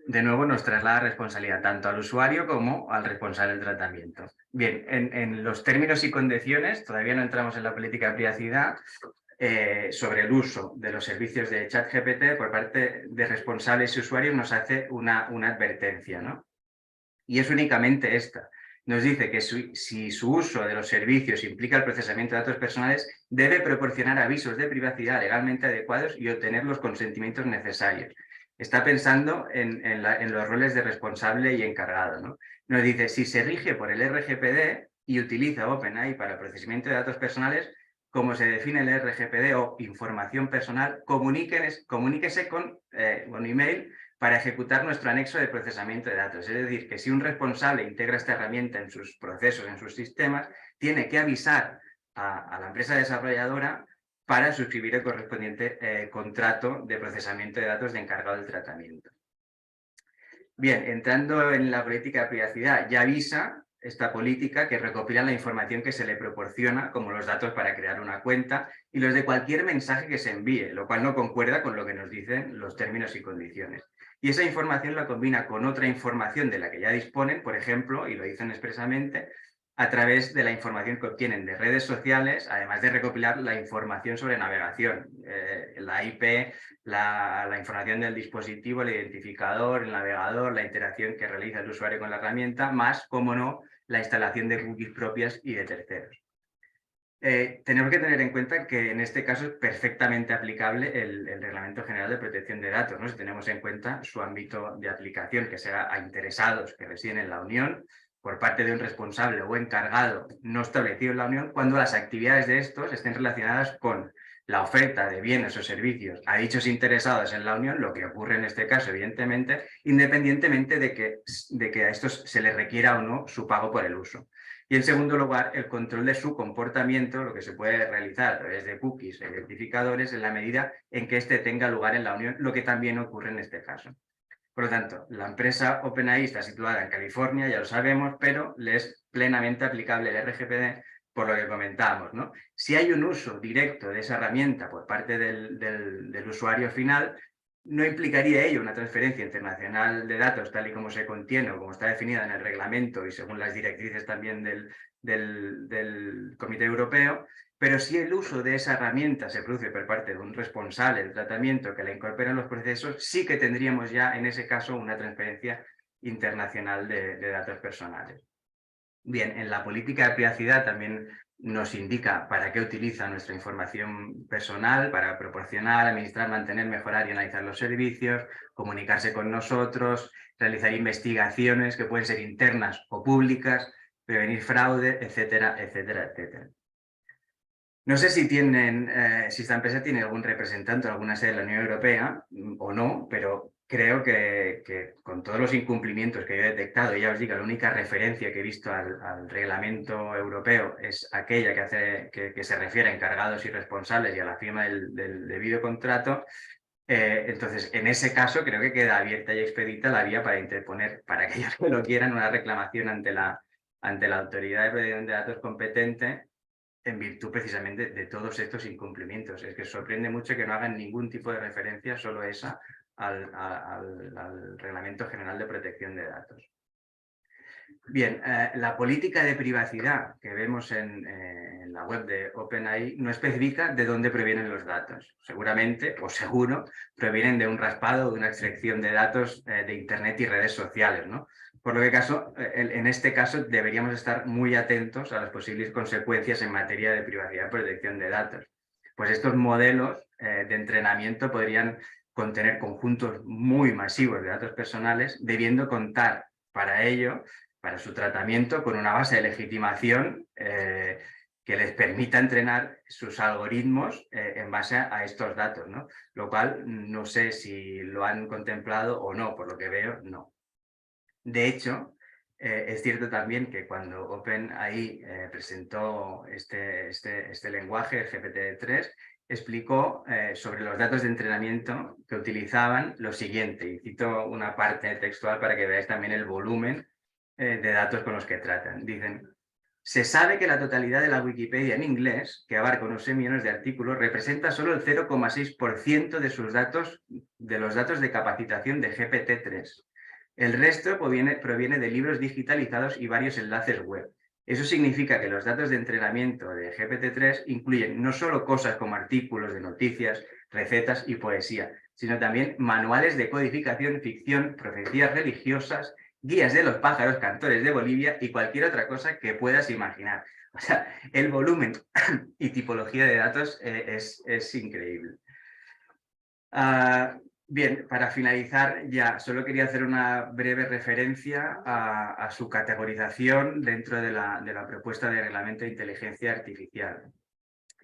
De nuevo nos traslada responsabilidad tanto al usuario como al responsable del tratamiento. Bien, en los términos y condiciones, todavía no entramos en la política de privacidad, sobre el uso de los servicios de ChatGPT por parte de responsables y usuarios nos hace una advertencia, ¿no? Y es únicamente esta. Nos dice que si su uso de los servicios implica el procesamiento de datos personales, debe proporcionar avisos de privacidad legalmente adecuados y obtener los consentimientos necesarios. Está pensando en los roles de responsable y encargado, ¿no? Nos dice, si se rige por el RGPD y utiliza OpenAI para el procesamiento de datos personales, como se define el RGPD o información personal, comuníquese con email para ejecutar nuestro anexo de procesamiento de datos. Es decir, que si un responsable integra esta herramienta en sus procesos, en sus sistemas, tiene que avisar a la empresa desarrolladora para suscribir el correspondiente contrato de procesamiento de datos de encargado del tratamiento. Bien, entrando en la política de privacidad, ya avisa esta política que recopila la información que se le proporciona, como los datos para crear una cuenta y los de cualquier mensaje que se envíe, lo cual no concuerda con lo que nos dicen los términos y condiciones. Y esa información la combina con otra información de la que ya disponen, por ejemplo, y lo dicen expresamente, a través de la información que obtienen de redes sociales, además de recopilar la información sobre navegación, la IP, la información del dispositivo, el identificador, el navegador, la interacción que realiza el usuario con la herramienta, más, como no, la instalación de cookies propias y de terceros. Tenemos que tener en cuenta que en este caso es perfectamente aplicable el Reglamento General de Protección de Datos, ¿no? Si tenemos en cuenta su ámbito de aplicación, que sea a interesados que residen en la Unión, por parte de un responsable o encargado no establecido en la Unión, cuando las actividades de estos estén relacionadas con la oferta de bienes o servicios a dichos interesados en la Unión, lo que ocurre en este caso, evidentemente, independientemente de que a estos se les requiera o no su pago por el uso. Y en segundo lugar, el control de su comportamiento, lo que se puede realizar a través de cookies e identificadores en la medida en que éste tenga lugar en la Unión, lo que también ocurre en este caso. Por lo tanto, la empresa OpenAI está situada en California, ya lo sabemos, pero le es plenamente aplicable el RGPD por lo que comentábamos, ¿no? Si hay un uso directo de esa herramienta por parte del usuario final, no implicaría ello una transferencia internacional de datos tal y como se contiene o como está definida en el reglamento y según las directrices también del Comité Europeo, pero si el uso de esa herramienta se produce por parte de un responsable del tratamiento que la incorpora en los procesos, sí que tendríamos ya en ese caso una transferencia internacional de datos personales. Bien, en la política de privacidad también nos indica para qué utiliza nuestra información personal, para proporcionar, administrar, mantener, mejorar y analizar los servicios, comunicarse con nosotros, realizar investigaciones que pueden ser internas o públicas, prevenir fraude, etcétera, etcétera, etcétera. No sé si si esta empresa tiene algún representante o alguna sede de la Unión Europea o no, pero creo que con todos los incumplimientos que yo he detectado, ya os digo, la única referencia que he visto al reglamento europeo es aquella que se refiere a encargados y responsables y a la firma del debido contrato. Entonces, en ese caso, creo que queda abierta y expedita la vía para interponer, para aquellos que lo quieran, una reclamación ante la Autoridad de Protección de Datos competente en virtud precisamente de todos estos incumplimientos. Es que sorprende mucho que no hagan ningún tipo de referencia, solo esa, al Reglamento General de Protección de Datos. Bien, la política de privacidad que vemos en la web de OpenAI no especifica de dónde provienen los datos. Seguramente, o seguro, provienen de un raspado, de una extracción de datos de Internet y redes sociales, ¿no? Por lo que en este caso deberíamos estar muy atentos a las posibles consecuencias en materia de privacidad y protección de datos. Pues estos modelos de entrenamiento podrían contener conjuntos muy masivos de datos personales, debiendo contar para ello, para su tratamiento, con una base de legitimación que les permita entrenar sus algoritmos en base a estos datos, ¿no? Lo cual no sé si lo han contemplado o no, por lo que veo, no. De hecho, es cierto también que cuando OpenAI presentó este lenguaje, el GPT-3, explicó sobre los datos de entrenamiento que utilizaban lo siguiente, y cito una parte textual para que veáis también el volumen de datos con los que tratan. Dicen: se sabe que la totalidad de la Wikipedia en inglés, que abarca unos 6 millones de artículos, representa solo el 0,6% de los datos de capacitación de GPT-3. El resto proviene de libros digitalizados y varios enlaces web. Eso significa que los datos de entrenamiento de GPT-3 incluyen no solo cosas como artículos de noticias, recetas y poesía, sino también manuales de codificación, ficción, profecías religiosas, guías de los pájaros cantores de Bolivia y cualquier otra cosa que puedas imaginar. O sea, el volumen y tipología de datos es increíble. Bien, para finalizar ya, solo quería hacer una breve referencia a su categorización dentro de la propuesta de reglamento de inteligencia artificial.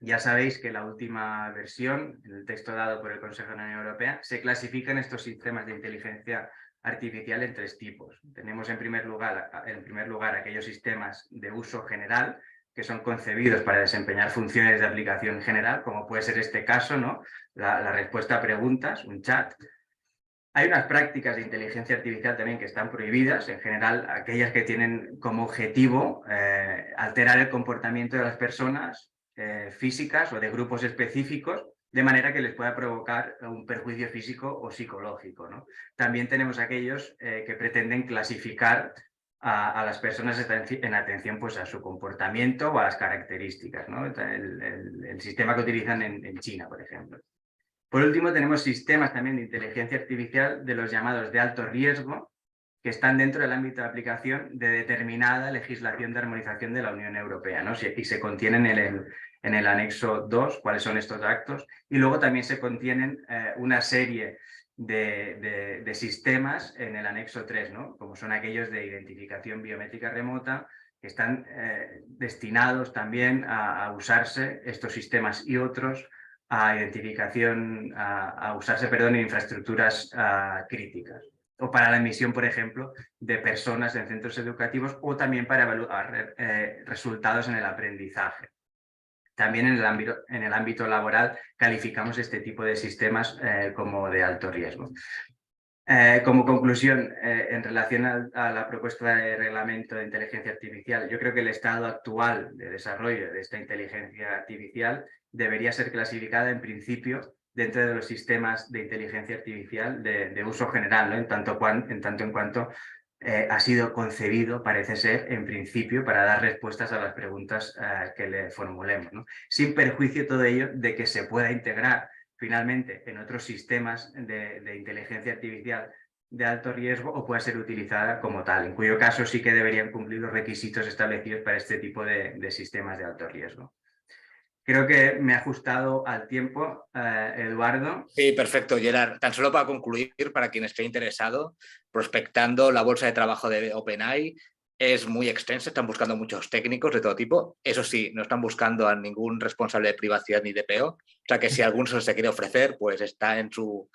Ya sabéis que la última versión, en el texto dado por el Consejo de la Unión Europea, se clasifican estos sistemas de inteligencia artificial en 3 tipos. Tenemos en primer lugar aquellos sistemas de uso general, que son concebidos para desempeñar funciones de aplicación general, como puede ser este caso, ¿no? La respuesta a preguntas, un chat. Hay unas prácticas de inteligencia artificial también que están prohibidas, en general aquellas que tienen como objetivo alterar el comportamiento de las personas físicas o de grupos específicos, de manera que les pueda provocar un perjuicio físico o psicológico, ¿no? También tenemos aquellos que pretenden clasificar a las personas en atención pues, a su comportamiento o a las características, ¿no? El sistema que utilizan en China, por ejemplo. Por último, tenemos sistemas también de inteligencia artificial de los llamados de alto riesgo, que están dentro del ámbito de aplicación de determinada legislación de armonización de la Unión Europea, ¿no? Y se contienen en el anexo 2 cuáles son estos actos, y luego también se contienen una serie de sistemas en el anexo 3, ¿no? Como son aquellos de identificación biométrica remota, que están destinados también a usarse estos sistemas y otros a identificación, a usarse, perdón, en infraestructuras críticas, o para la emisión, por ejemplo, de personas en centros educativos, o también para evaluar resultados en el aprendizaje. También en el ámbito laboral calificamos este tipo de sistemas como de alto riesgo. Como conclusión, en relación a la propuesta de reglamento de inteligencia artificial, yo creo que el estado actual de desarrollo de esta inteligencia artificial debería ser clasificada en principio dentro de los sistemas de inteligencia artificial de uso general, ¿no? en tanto en cuanto ha sido concebido, parece ser, en principio, para dar respuestas a las preguntas que le formulemos, ¿no? Sin perjuicio todo ello de que se pueda integrar finalmente en otros sistemas de inteligencia artificial de alto riesgo o pueda ser utilizada como tal, en cuyo caso sí que deberían cumplir los requisitos establecidos para este tipo de sistemas de alto riesgo. Creo que me he ajustado al tiempo, Eduardo. Sí, perfecto, Gerard. Tan solo para concluir, para quien esté interesado, prospectando la bolsa de trabajo de OpenAI, es muy extensa, están buscando muchos técnicos de todo tipo. Eso sí, no están buscando a ningún responsable de privacidad ni DPO. O sea que si alguno se quiere ofrecer, pues está en su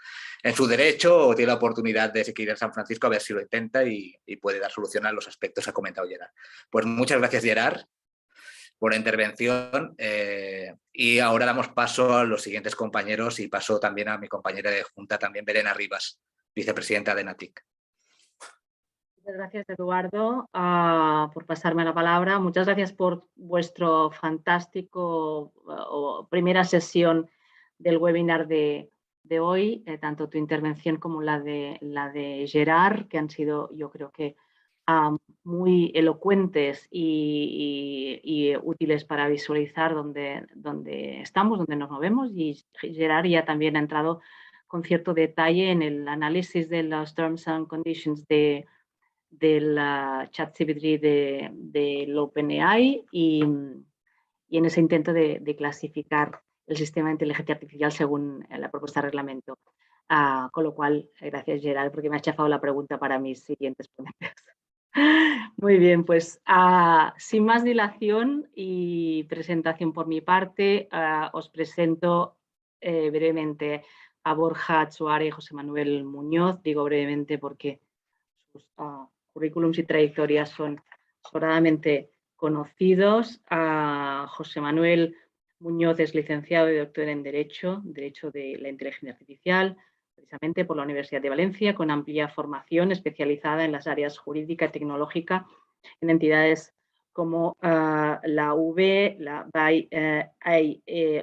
derecho o tiene la oportunidad de seguir en San Francisco a ver si lo intenta y puede dar solución a los aspectos que ha comentado Gerard. Pues muchas gracias, Gerard, por la intervención. Y ahora damos paso a los siguientes compañeros y paso también a mi compañera de junta, también Belén Arribas, vicepresidenta de NATIC. Muchas gracias, Eduardo, por pasarme la palabra. Muchas gracias por vuestro fantástico primera sesión del webinar de hoy, tanto tu intervención como la de Gerard, que han sido, yo creo que, muy elocuentes y útiles para visualizar dónde estamos, dónde nos movemos. Y Gerard ya también ha entrado con cierto detalle en el análisis de los Terms and Conditions del ChatGPT del OpenAI y en ese intento de clasificar el sistema de inteligencia artificial según la propuesta de reglamento. Con lo cual, gracias Gerard, porque me ha chafado la pregunta para mis siguientes ponentes. Muy bien, pues sin más dilación y presentación por mi parte, os presento brevemente a Borja Atsuara y José Manuel Muñoz. Digo brevemente porque sus currículums y trayectorias son sobradamente conocidos. José Manuel Muñoz es licenciado y doctor en Derecho de la Inteligencia Artificial, precisamente por la Universidad de Valencia, con amplia formación especializada en las áreas jurídica y tecnológica en entidades como la UB, la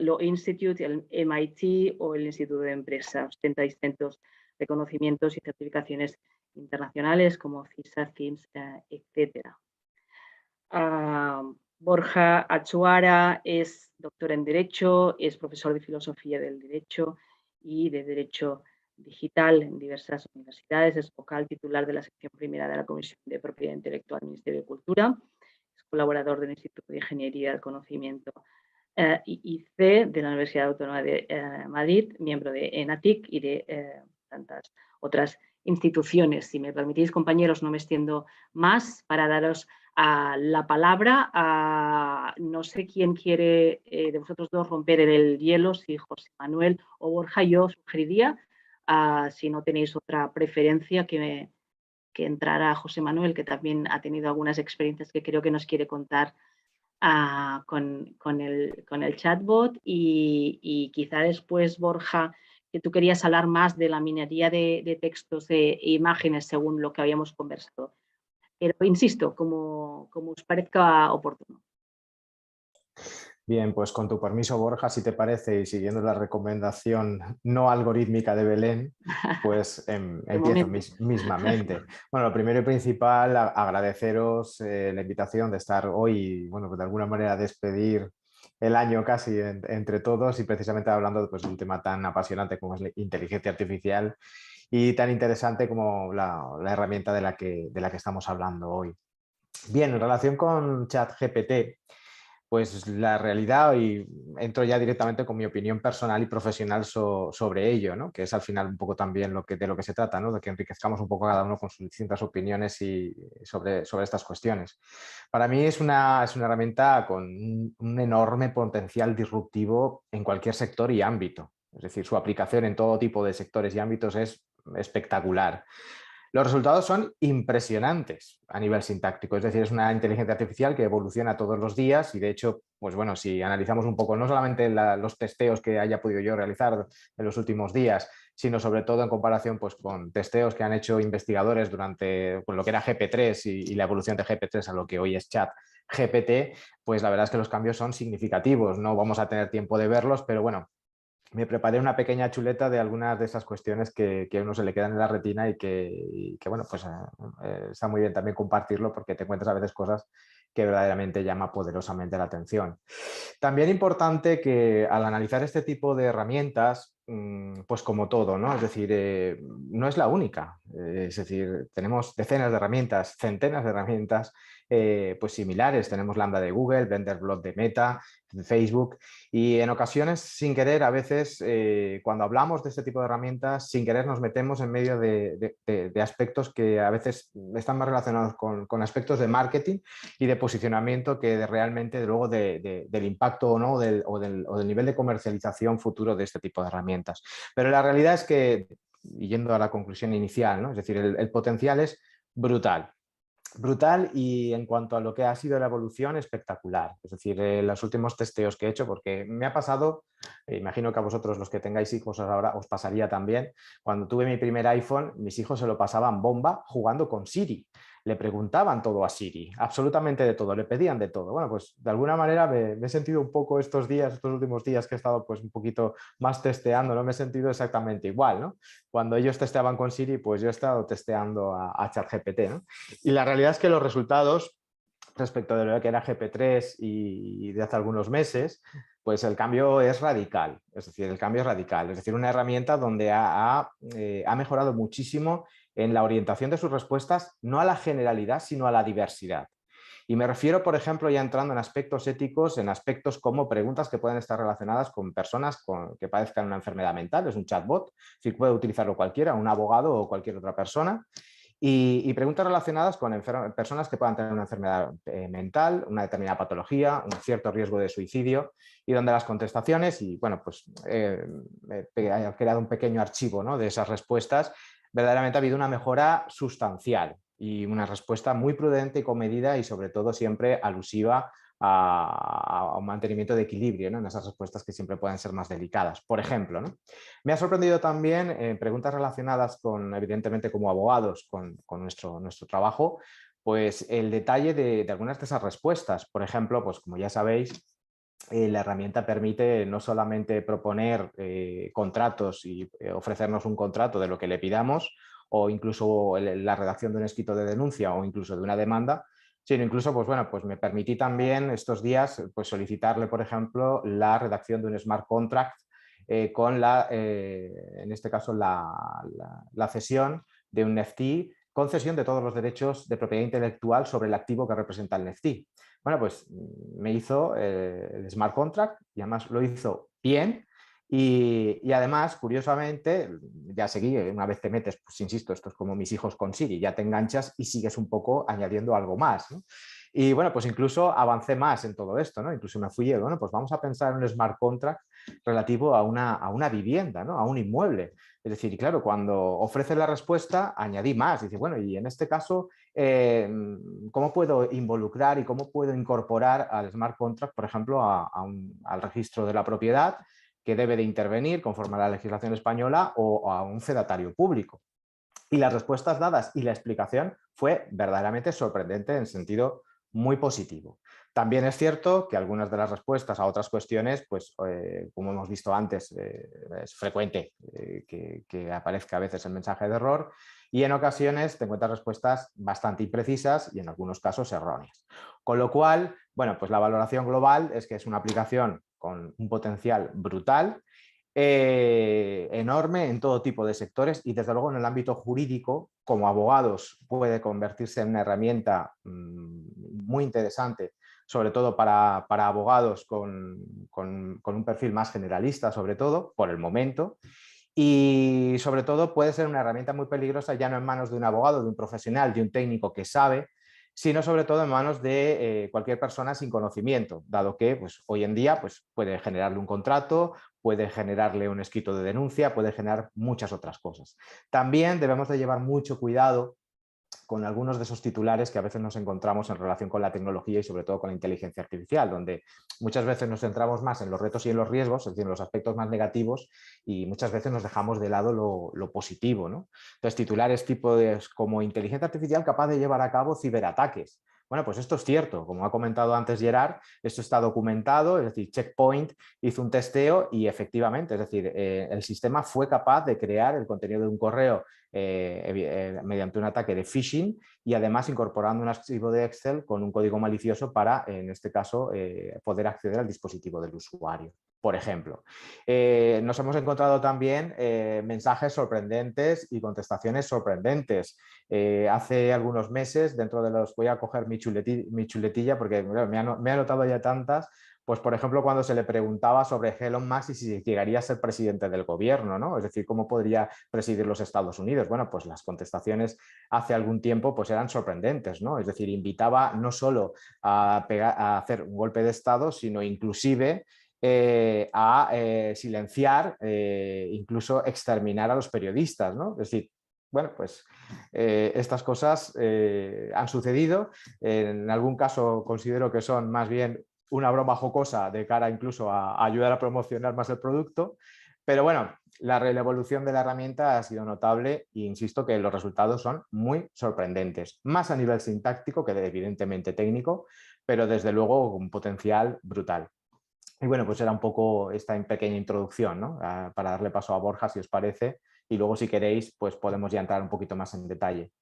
Law Institute, el MIT o el Instituto de Empresa. Ostenta distintos reconocimientos y certificaciones internacionales como CISA, CIMS, etc. Borja Atsuara es doctor en Derecho, es profesor de Filosofía del Derecho y de Derecho Digital en diversas universidades, es vocal titular de la sección primera de la Comisión de Propiedad Intelectual del Ministerio de Cultura, es colaborador del Instituto de Ingeniería del Conocimiento IIC de la Universidad Autónoma de Madrid, miembro de ENATIC y de tantas otras instituciones. Si me permitís, compañeros, no me extiendo más para daros la palabra. No sé quién quiere de vosotros dos romper el hielo, si José Manuel o Borja. Yo sugeriría, si no tenéis otra preferencia, que entrara José Manuel, que también ha tenido algunas experiencias que creo que nos quiere contar con el chatbot, y quizá después, Borja, que tú querías hablar más de la minería de textos e imágenes según lo que habíamos conversado. Pero insisto, como os parezca oportuno. Bien, pues con tu permiso, Borja, si te parece, y siguiendo la recomendación no algorítmica de Belén, pues empiezo mismamente. Bueno, lo primero y principal, agradeceros la invitación de estar hoy, bueno, pues de alguna manera despedir el año casi entre todos, y precisamente hablando pues, de un tema tan apasionante como es la inteligencia artificial y tan interesante como la herramienta de la que estamos hablando hoy. Bien, en relación con ChatGPT, pues la realidad, y entro ya directamente con mi opinión personal y profesional sobre ello, ¿no? Que es al final un poco también de lo que se trata, ¿no? De que enriquezcamos un poco cada uno con sus distintas opiniones y sobre estas cuestiones. Para mí es una herramienta con un enorme potencial disruptivo en cualquier sector y ámbito. Es decir, su aplicación en todo tipo de sectores y ámbitos es espectacular. Los resultados son impresionantes a nivel sintáctico, es decir, es una inteligencia artificial que evoluciona todos los días y, de hecho, pues bueno, si analizamos un poco no solamente los testeos que haya podido yo realizar en los últimos días, sino sobre todo en comparación pues, con testeos que han hecho investigadores durante lo que era GP3 y la evolución de GP3 a lo que hoy es ChatGPT, pues la verdad es que los cambios son significativos. No vamos a tener tiempo de verlos, pero bueno, me preparé una pequeña chuleta de algunas de esas cuestiones que a uno se le quedan en la retina y que bueno, pues está muy bien también compartirlo, porque te encuentras a veces cosas que verdaderamente llama poderosamente la atención. También importante que al analizar este tipo de herramientas, pues como todo, ¿no? Es decir, no es la única. Es decir, tenemos decenas de herramientas, centenas de herramientas pues similares. Tenemos Lambda de Google, Venderblot de Meta, de Facebook, y en ocasiones, sin querer, a veces, cuando hablamos de este tipo de herramientas, sin querer nos metemos en medio de aspectos que a veces están más relacionados con aspectos de marketing y de posicionamiento que realmente luego del impacto o no o del nivel de comercialización futuro de este tipo de herramientas. Pero la realidad es que, yendo a la conclusión inicial, ¿no? Es decir, el potencial es brutal. Brutal, y en cuanto a lo que ha sido la evolución, espectacular. Es decir, los últimos testeos que he hecho, porque me ha pasado, imagino que a vosotros los que tengáis hijos ahora os pasaría también, cuando tuve mi primer iPhone, mis hijos se lo pasaban bomba jugando con Siri. Le preguntaban todo a Siri, absolutamente de todo, le pedían de todo. Bueno, pues de alguna manera me he sentido un poco estos últimos días que he estado pues un poquito más testeando, no me he sentido exactamente igual, ¿no? Cuando ellos testeaban con Siri, pues yo he estado testeando a ChatGPT, ¿no? Y la realidad es que los resultados respecto de lo que era GP3 y de hace algunos meses, pues el cambio es radical. Es decir, el cambio es radical. Es decir, una herramienta donde ha mejorado muchísimo en la orientación de sus respuestas, no a la generalidad, sino a la diversidad. Y me refiero, por ejemplo, ya entrando en aspectos éticos, en aspectos como preguntas que pueden estar relacionadas con personas que padezcan una enfermedad mental. Es un chatbot, es decir, puede utilizarlo cualquiera, un abogado o cualquier otra persona. Y preguntas relacionadas con personas que puedan tener una enfermedad mental, una determinada patología, un cierto riesgo de suicidio, y donde las contestaciones, y bueno, pues he creado un pequeño archivo, ¿no?, de esas respuestas. Verdaderamente ha habido una mejora sustancial y una respuesta muy prudente y comedida, y sobre todo siempre alusiva a un mantenimiento de equilibrio, ¿no?, en esas respuestas que siempre pueden ser más delicadas. Por ejemplo, ¿no?, me ha sorprendido también preguntas relacionadas con, evidentemente como abogados, con nuestro trabajo, pues el detalle de algunas de esas respuestas. Por ejemplo, pues como ya sabéis, la herramienta permite no solamente proponer contratos y ofrecernos un contrato de lo que le pidamos, o incluso la redacción de un escrito de denuncia o incluso de una demanda, sino incluso, pues bueno, pues me permití también estos días pues solicitarle, por ejemplo, la redacción de un smart contract con en este caso la cesión de un NFT, concesión de todos los derechos de propiedad intelectual sobre el activo que representa el NFT. Bueno, pues me hizo el smart contract y además lo hizo bien. Y además, curiosamente, ya seguí, una vez te metes, pues insisto, esto es como mis hijos con Siri, ya te enganchas y sigues un poco añadiendo algo más, ¿no? Y bueno, pues incluso avancé más en todo esto, ¿no? Incluso me fui, bueno, pues vamos a pensar en un smart contract relativo a una vivienda, ¿no?, a un inmueble. Es decir, y claro, cuando ofrece la respuesta, añadí más. Dice, bueno, y en este caso, ¿cómo puedo involucrar y cómo puedo incorporar al smart contract, por ejemplo, al registro de la propiedad, que debe de intervenir conforme a la legislación española, o a un fedatario público? Y las respuestas dadas y la explicación fue verdaderamente sorprendente en sentido muy positivo. También es cierto que algunas de las respuestas a otras cuestiones, pues como hemos visto antes, es frecuente que aparezca a veces el mensaje de error, y en ocasiones te encuentras respuestas bastante imprecisas y en algunos casos erróneas. Con lo cual, bueno, pues la valoración global es que es una aplicación con un potencial brutal, enorme en todo tipo de sectores, y desde luego en el ámbito jurídico, como abogados, puede convertirse en una herramienta muy interesante, sobre todo para abogados con un perfil más generalista, sobre todo por el momento. Y sobre todo puede ser una herramienta muy peligrosa ya no en manos de un abogado, de un profesional, de un técnico que sabe, sino sobre todo en manos de cualquier persona sin conocimiento, dado que pues, hoy en día pues, puede generarle un contrato, puede generarle un escrito de denuncia, puede generar muchas otras cosas. También debemos de llevar mucho cuidado con algunos de esos titulares que a veces nos encontramos en relación con la tecnología y sobre todo con la inteligencia artificial, donde muchas veces nos centramos más en los retos y en los riesgos, es decir, en los aspectos más negativos, y muchas veces nos dejamos de lado lo positivo, ¿no? Entonces, titulares como inteligencia artificial capaz de llevar a cabo ciberataques. Bueno, pues esto es cierto, como ha comentado antes Gerard, esto está documentado, es decir, Checkpoint hizo un testeo y efectivamente, es decir, el sistema fue capaz de crear el contenido de un correo mediante un ataque de phishing, y además incorporando un archivo de Excel con un código malicioso para, en este caso, poder acceder al dispositivo del usuario. por ejemplo. Nos hemos encontrado también mensajes sorprendentes y contestaciones sorprendentes. Hace algunos meses, dentro de los... Voy a coger mi chuletilla porque me ha anotado ya tantas. Pues, por ejemplo, cuando se le preguntaba sobre Elon Musk y si llegaría a ser presidente del gobierno, ¿no? Es decir, ¿cómo podría presidir los Estados Unidos? Bueno, pues las contestaciones hace algún tiempo pues eran sorprendentes, ¿no? Es decir, invitaba no solo a hacer un golpe de Estado, sino inclusive a silenciar, incluso exterminar a los periodistas, ¿no? Es decir, bueno, pues estas cosas han sucedido. En algún caso considero que son más bien una broma jocosa de cara incluso a ayudar a promocionar más el producto. Pero bueno, la evolución de la herramienta ha sido notable e insisto que los resultados son muy sorprendentes. Más a nivel sintáctico que evidentemente técnico, pero desde luego un potencial brutal. Y bueno, pues era un poco esta pequeña introducción, ¿no? Para darle paso a Borja, si os parece, y luego si queréis, pues podemos ya entrar un poquito más en detalle.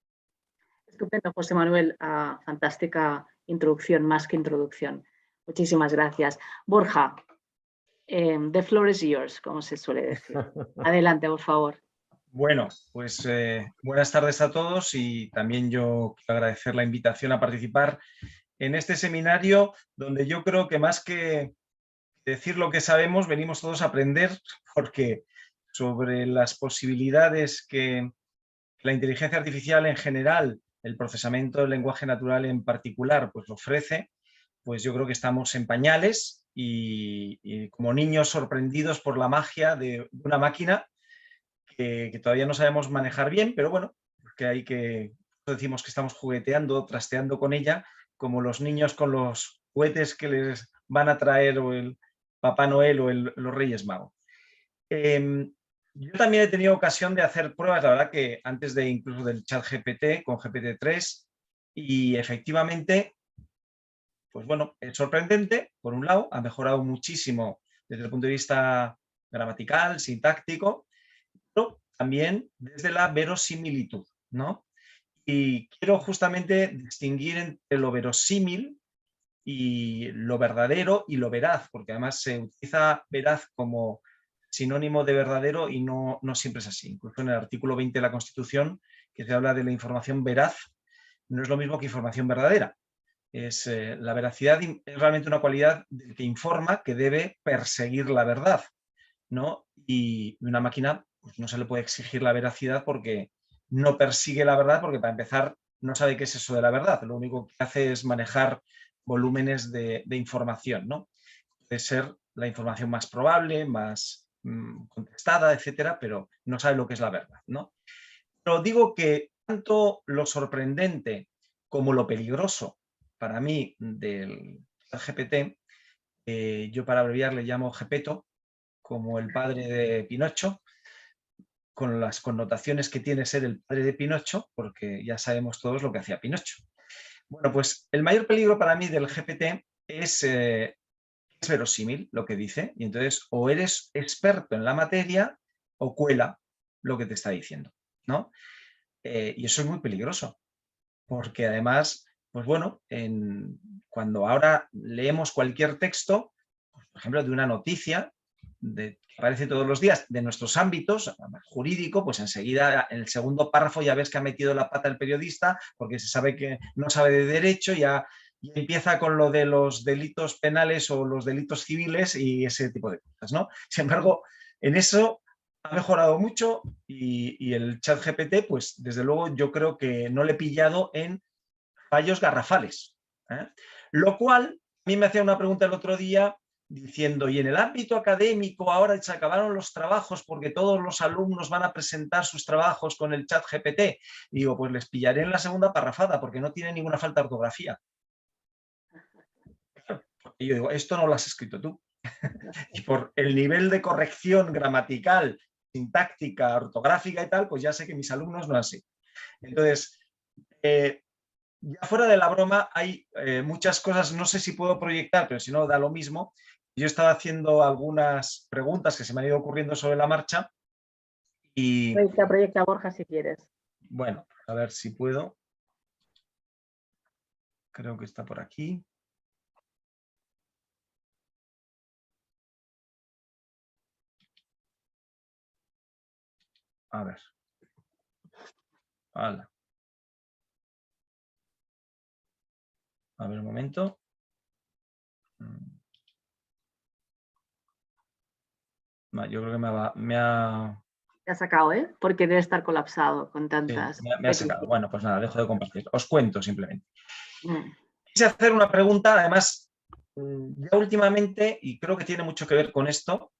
Estupendo, José Manuel. Fantástica introducción, más que introducción. Muchísimas gracias. Borja, the floor is yours, como se suele decir. Adelante, por favor. Bueno, pues buenas tardes a todos y también yo quiero agradecer la invitación a participar en este seminario donde yo creo que más que decir lo que sabemos, venimos todos a aprender, porque sobre las posibilidades que la inteligencia artificial en general, el procesamiento del lenguaje natural en particular, pues ofrece, pues yo creo que estamos en pañales y como niños sorprendidos por la magia de una máquina que todavía no sabemos manejar bien, pero bueno, que hay que, decimos que estamos jugueteando, trasteando con ella, como los niños con los juguetes que les van a traer o el Papá Noel o los Reyes Magos. Yo también he tenido ocasión de hacer pruebas, la verdad que antes de incluso del ChatGPT, con GPT-3, y efectivamente, pues bueno, es sorprendente, por un lado, ha mejorado muchísimo desde el punto de vista gramatical, sintáctico, pero también desde la verosimilitud, ¿no? Y quiero justamente distinguir entre lo verosímil y lo verdadero y lo veraz, porque además se utiliza veraz como sinónimo de verdadero y no siempre es así. Incluso en el artículo 20 de la Constitución, que se habla de la información veraz, no es lo mismo que información verdadera. La veracidad es realmente una cualidad del que informa que debe perseguir la verdad, ¿no? Y una máquina pues, no se le puede exigir la veracidad porque no persigue la verdad, porque para empezar no sabe qué es eso de la verdad. Lo único que hace es manejar volúmenes de información, ¿no? Puede ser la información más probable, más contestada, etcétera, pero no sabe lo que es la verdad, ¿no? Pero digo que tanto lo sorprendente como lo peligroso para mí del GPT, yo para abreviar le llamo Gepeto, como el padre de Pinocho, con las connotaciones que tiene ser el padre de Pinocho, porque ya sabemos todos lo que hacía Pinocho. Bueno, pues el mayor peligro para mí del GPT es verosímil lo que dice, y entonces o eres experto en la materia o cuela lo que te está diciendo, ¿no? Y eso es muy peligroso, porque además, pues bueno, cuando ahora leemos cualquier texto, pues, por ejemplo, de una noticia que aparece todos los días de nuestros ámbitos, jurídico, pues enseguida en el segundo párrafo ya ves que ha metido la pata el periodista porque se sabe que no sabe de derecho, ya empieza con lo de los delitos penales o los delitos civiles y ese tipo de cosas, ¿no? Sin embargo, en eso ha mejorado mucho y el ChatGPT, pues desde luego yo creo que no le he pillado en fallos garrafales, ¿eh? Lo cual a mí me hacía una pregunta el otro día diciendo, y en el ámbito académico ahora se acabaron los trabajos porque todos los alumnos van a presentar sus trabajos con el ChatGPT. Y digo, pues les pillaré en la segunda parrafada porque no tiene ninguna falta de ortografía. Y yo digo, esto no lo has escrito tú. Y por el nivel de corrección gramatical, sintáctica, ortográfica y tal, pues ya sé que mis alumnos no así. Entonces, ya fuera de la broma, hay muchas cosas, no sé si puedo proyectar, pero si no, da lo mismo. Yo estaba haciendo algunas preguntas que se me han ido ocurriendo sobre la marcha. Y Proyecta, Borja, si quieres. bueno, a ver si puedo. Creo que está por aquí. A ver. Hala. A ver un momento. Yo creo que me ha... Te ha sacado, ¿eh? Porque debe estar colapsado con Sí, tantas... me ha sacado. Bueno, pues nada, dejo de compartir. Os cuento simplemente. Mm. Quise hacer una pregunta, además, ya últimamente, y creo que tiene mucho que ver con esto,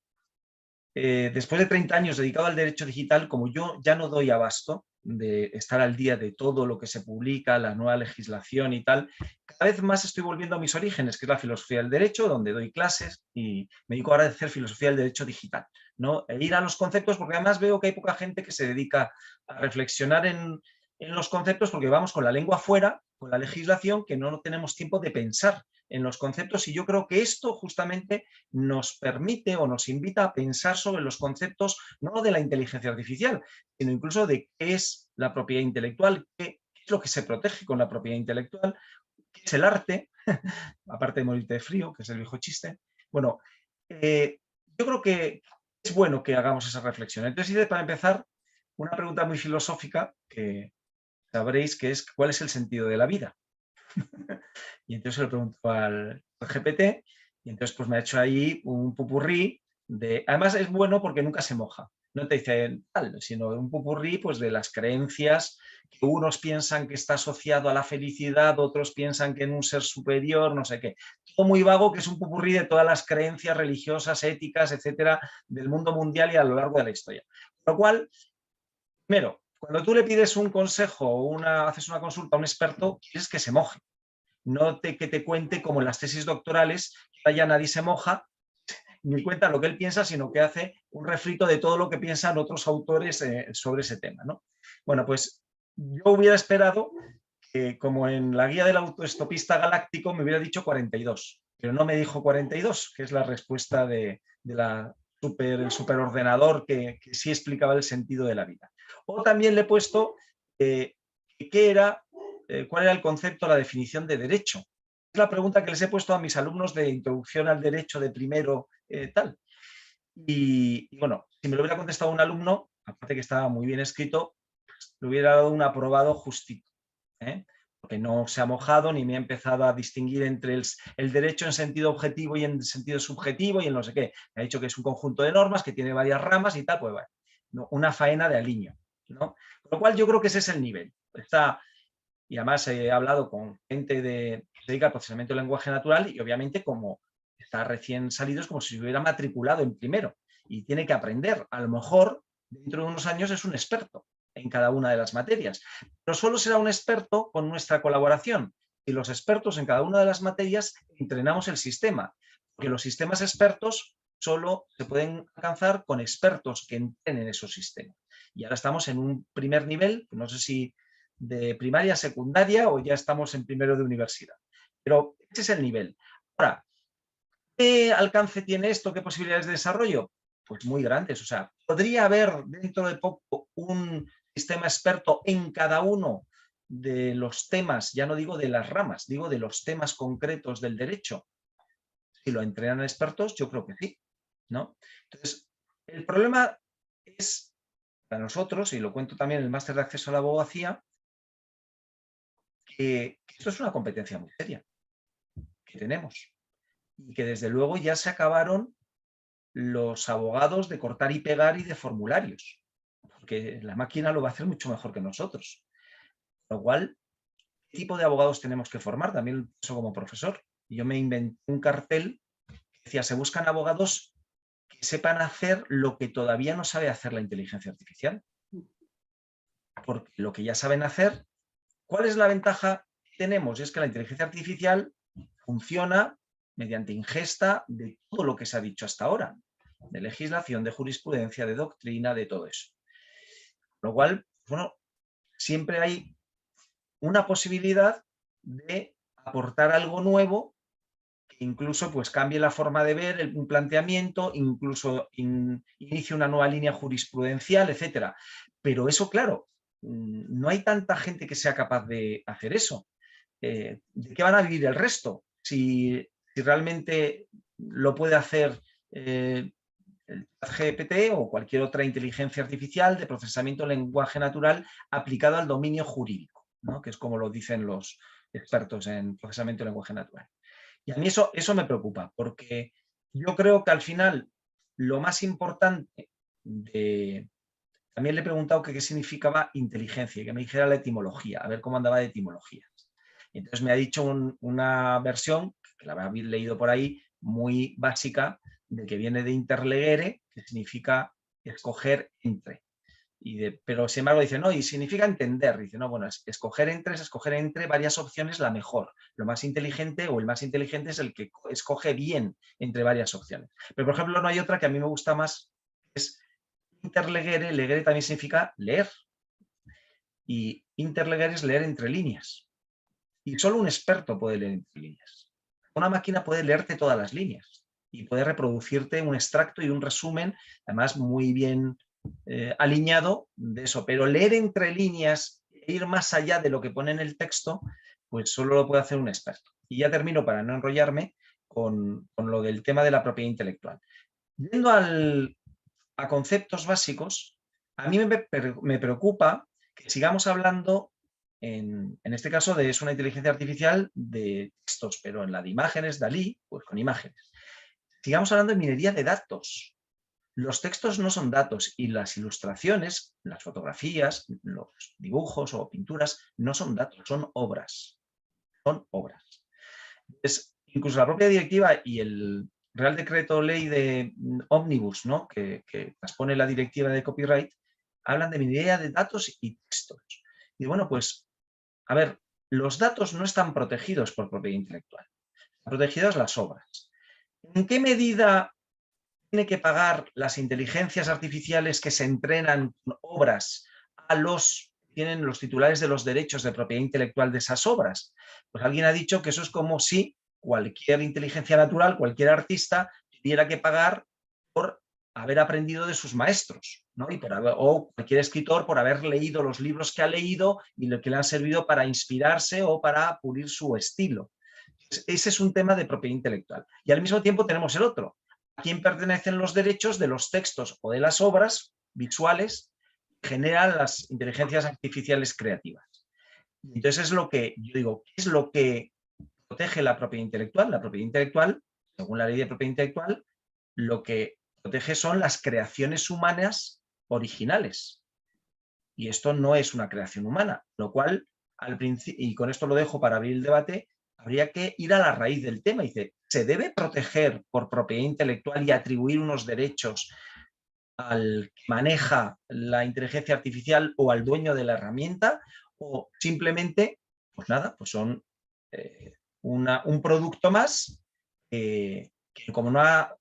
después de 30 años dedicado al derecho digital, como yo ya no doy abasto de estar al día de todo lo que se publica, la nueva legislación y tal, cada vez más estoy volviendo a mis orígenes, que es la filosofía del derecho, donde doy clases y me dedico ahora a hacer filosofía del derecho digital, ¿no? E ir a los conceptos, porque además veo que hay poca gente que se dedica a reflexionar en los conceptos, porque vamos con la lengua fuera, con la legislación, que no tenemos tiempo de pensar en los conceptos, y yo creo que esto justamente nos permite o nos invita a pensar sobre los conceptos no de la inteligencia artificial, sino incluso de qué es la propiedad intelectual, qué es lo que se protege con la propiedad intelectual, qué es el arte, aparte de morirte de frío, que es el viejo chiste. Bueno, yo creo que es bueno que hagamos esa reflexión. Entonces, para empezar, una pregunta muy filosófica que sabréis que es ¿cuál es el sentido de la vida? Y entonces le pregunto al GPT y entonces pues me ha hecho ahí un popurrí de... Además es bueno porque nunca se moja, no te dice tal, sino un popurrí pues de las creencias que unos piensan que está asociado a la felicidad, otros piensan que en un ser superior, no sé qué. Todo muy vago, que es un popurrí de todas las creencias religiosas, éticas, etcétera, del mundo mundial y a lo largo de la historia. Con lo cual, primero, cuando tú le pides un consejo o haces una consulta a un experto, quieres que se moje. No que te cuente como en las tesis doctorales, que ya nadie se moja, ni cuenta lo que él piensa, sino que hace un refrito de todo lo que piensan otros autores sobre ese tema, ¿no? Bueno, pues yo hubiera esperado que, como en la guía del autoestopista galáctico, me hubiera dicho 42, pero no me dijo 42, que es la respuesta del superordenador que sí explicaba el sentido de la vida. O también le he puesto cuál era el concepto, la definición de derecho. Es la pregunta que les he puesto a mis alumnos de introducción al derecho de primero, tal. Y bueno, si me lo hubiera contestado un alumno, aparte que estaba muy bien escrito, le hubiera dado un aprobado justito, porque no se ha mojado ni me ha empezado a distinguir entre el derecho en sentido objetivo y en sentido subjetivo y en no sé qué. Me ha dicho que es un conjunto de normas que tiene varias ramas y tal, pues bueno, ¿no? Una faena de aliño, ¿no? Con lo cual yo creo que ese es el nivel. Y además he hablado con gente que se dedica al procesamiento del lenguaje natural y obviamente como está recién salido es como si se hubiera matriculado en primero y tiene que aprender. A lo mejor dentro de unos años es un experto en cada una de las materias, pero solo será un experto con nuestra colaboración y los expertos en cada una de las materias entrenamos el sistema, porque los sistemas expertos solo se pueden alcanzar con expertos que entrenen esos sistemas. Y ahora estamos en un primer nivel, no sé si de primaria, secundaria o ya estamos en primero de universidad. Pero ese es el nivel. Ahora, ¿qué alcance tiene esto? ¿Qué posibilidades de desarrollo? Pues muy grandes. O sea, podría haber dentro de poco un sistema experto en cada uno de los temas, ya no digo de las ramas, digo de los temas concretos del derecho. Si lo entrenan expertos, yo creo que sí, ¿no? Entonces, el problema es, para nosotros, y lo cuento también en el máster de acceso a la abogacía, que esto es una competencia muy seria que tenemos y que desde luego ya se acabaron los abogados de cortar y pegar y de formularios, porque la máquina lo va a hacer mucho mejor que nosotros. Con lo cual, ¿qué tipo de abogados tenemos que formar? También eso como profesor. Yo me inventé un cartel que decía, se buscan abogados que sepan hacer lo que todavía no sabe hacer la inteligencia artificial. Porque lo que ya saben hacer, ¿cuál es la ventaja que tenemos? Es que la inteligencia artificial funciona mediante ingesta de todo lo que se ha dicho hasta ahora, de legislación, de jurisprudencia, de doctrina, de todo eso. Lo cual, bueno, siempre hay una posibilidad de aportar algo nuevo que incluso pues cambie la forma de ver un planteamiento, incluso inicie una nueva línea jurisprudencial, etcétera. Pero eso, claro, no hay tanta gente que sea capaz de hacer eso. ¿De qué van a vivir el resto? Si realmente lo puede hacer el ChatGPT o cualquier otra inteligencia artificial de procesamiento de lenguaje natural aplicado al dominio jurídico, ¿no? Que es como lo dicen los expertos en procesamiento de lenguaje natural. Y a mí eso me preocupa, porque yo creo que al final lo más importante También le he preguntado qué significaba inteligencia, que me dijera la etimología, a ver cómo andaba de etimología. Y entonces me ha dicho una versión, que la habrá leído por ahí, muy básica, de que viene de interlegere, que significa escoger entre. Pero sin embargo dice, no, y significa entender. Dice, no, bueno, escoger entre es escoger entre varias opciones la mejor. Lo más inteligente o el más inteligente es el que escoge bien entre varias opciones. Pero, por ejemplo, no hay otra que a mí me gusta más, es interlegere. Legere también significa leer. Y interlegere es leer entre líneas. Y solo un experto puede leer entre líneas. Una máquina puede leerte todas las líneas y puede reproducirte un extracto y un resumen, además muy bien alineado de eso. Pero leer entre líneas e ir más allá de lo que pone en el texto, pues solo lo puede hacer un experto. Y ya termino para no enrollarme con lo del tema de la propiedad intelectual. Yendo a conceptos básicos, a mí me preocupa que sigamos hablando, en este caso, es una inteligencia artificial de textos, pero en la de imágenes, DALL-E, pues con imágenes. Sigamos hablando de minería de datos. Los textos no son datos y las ilustraciones, las fotografías, los dibujos o pinturas no son datos, son obras. Son obras. Incluso la propia directiva y el Real Decreto Ley de Omnibus, ¿no? que transpone la directiva de copyright, hablan de minería de datos y textos. Y bueno, pues, a ver, los datos no están protegidos por propiedad intelectual. Están protegidas las obras. ¿En qué medida tiene que pagar las inteligencias artificiales que se entrenan con obras a tienen los titulares de los derechos de propiedad intelectual de esas obras? Pues alguien ha dicho que eso es como si cualquier inteligencia natural, cualquier artista, tuviera que pagar por haber aprendido de sus maestros, ¿no? O cualquier escritor por haber leído los libros que ha leído y lo que le han servido para inspirarse o para pulir su estilo. Ese es un tema de propiedad intelectual. Y al mismo tiempo tenemos el otro. ¿A quién pertenecen los derechos de los textos o de las obras visuales que generan las inteligencias artificiales creativas? Entonces es lo que yo digo, ¿qué es lo que protege la propiedad intelectual? La propiedad intelectual, según la ley de propiedad intelectual, lo que protege son las creaciones humanas originales. Y esto no es una creación humana, lo cual, al principio, y con esto lo dejo para abrir el debate, habría que ir a la raíz del tema. Dice, ¿se debe proteger por propiedad intelectual y atribuir unos derechos al que maneja la inteligencia artificial o al dueño de la herramienta? ¿O simplemente, pues nada, pues son un producto más que como no ha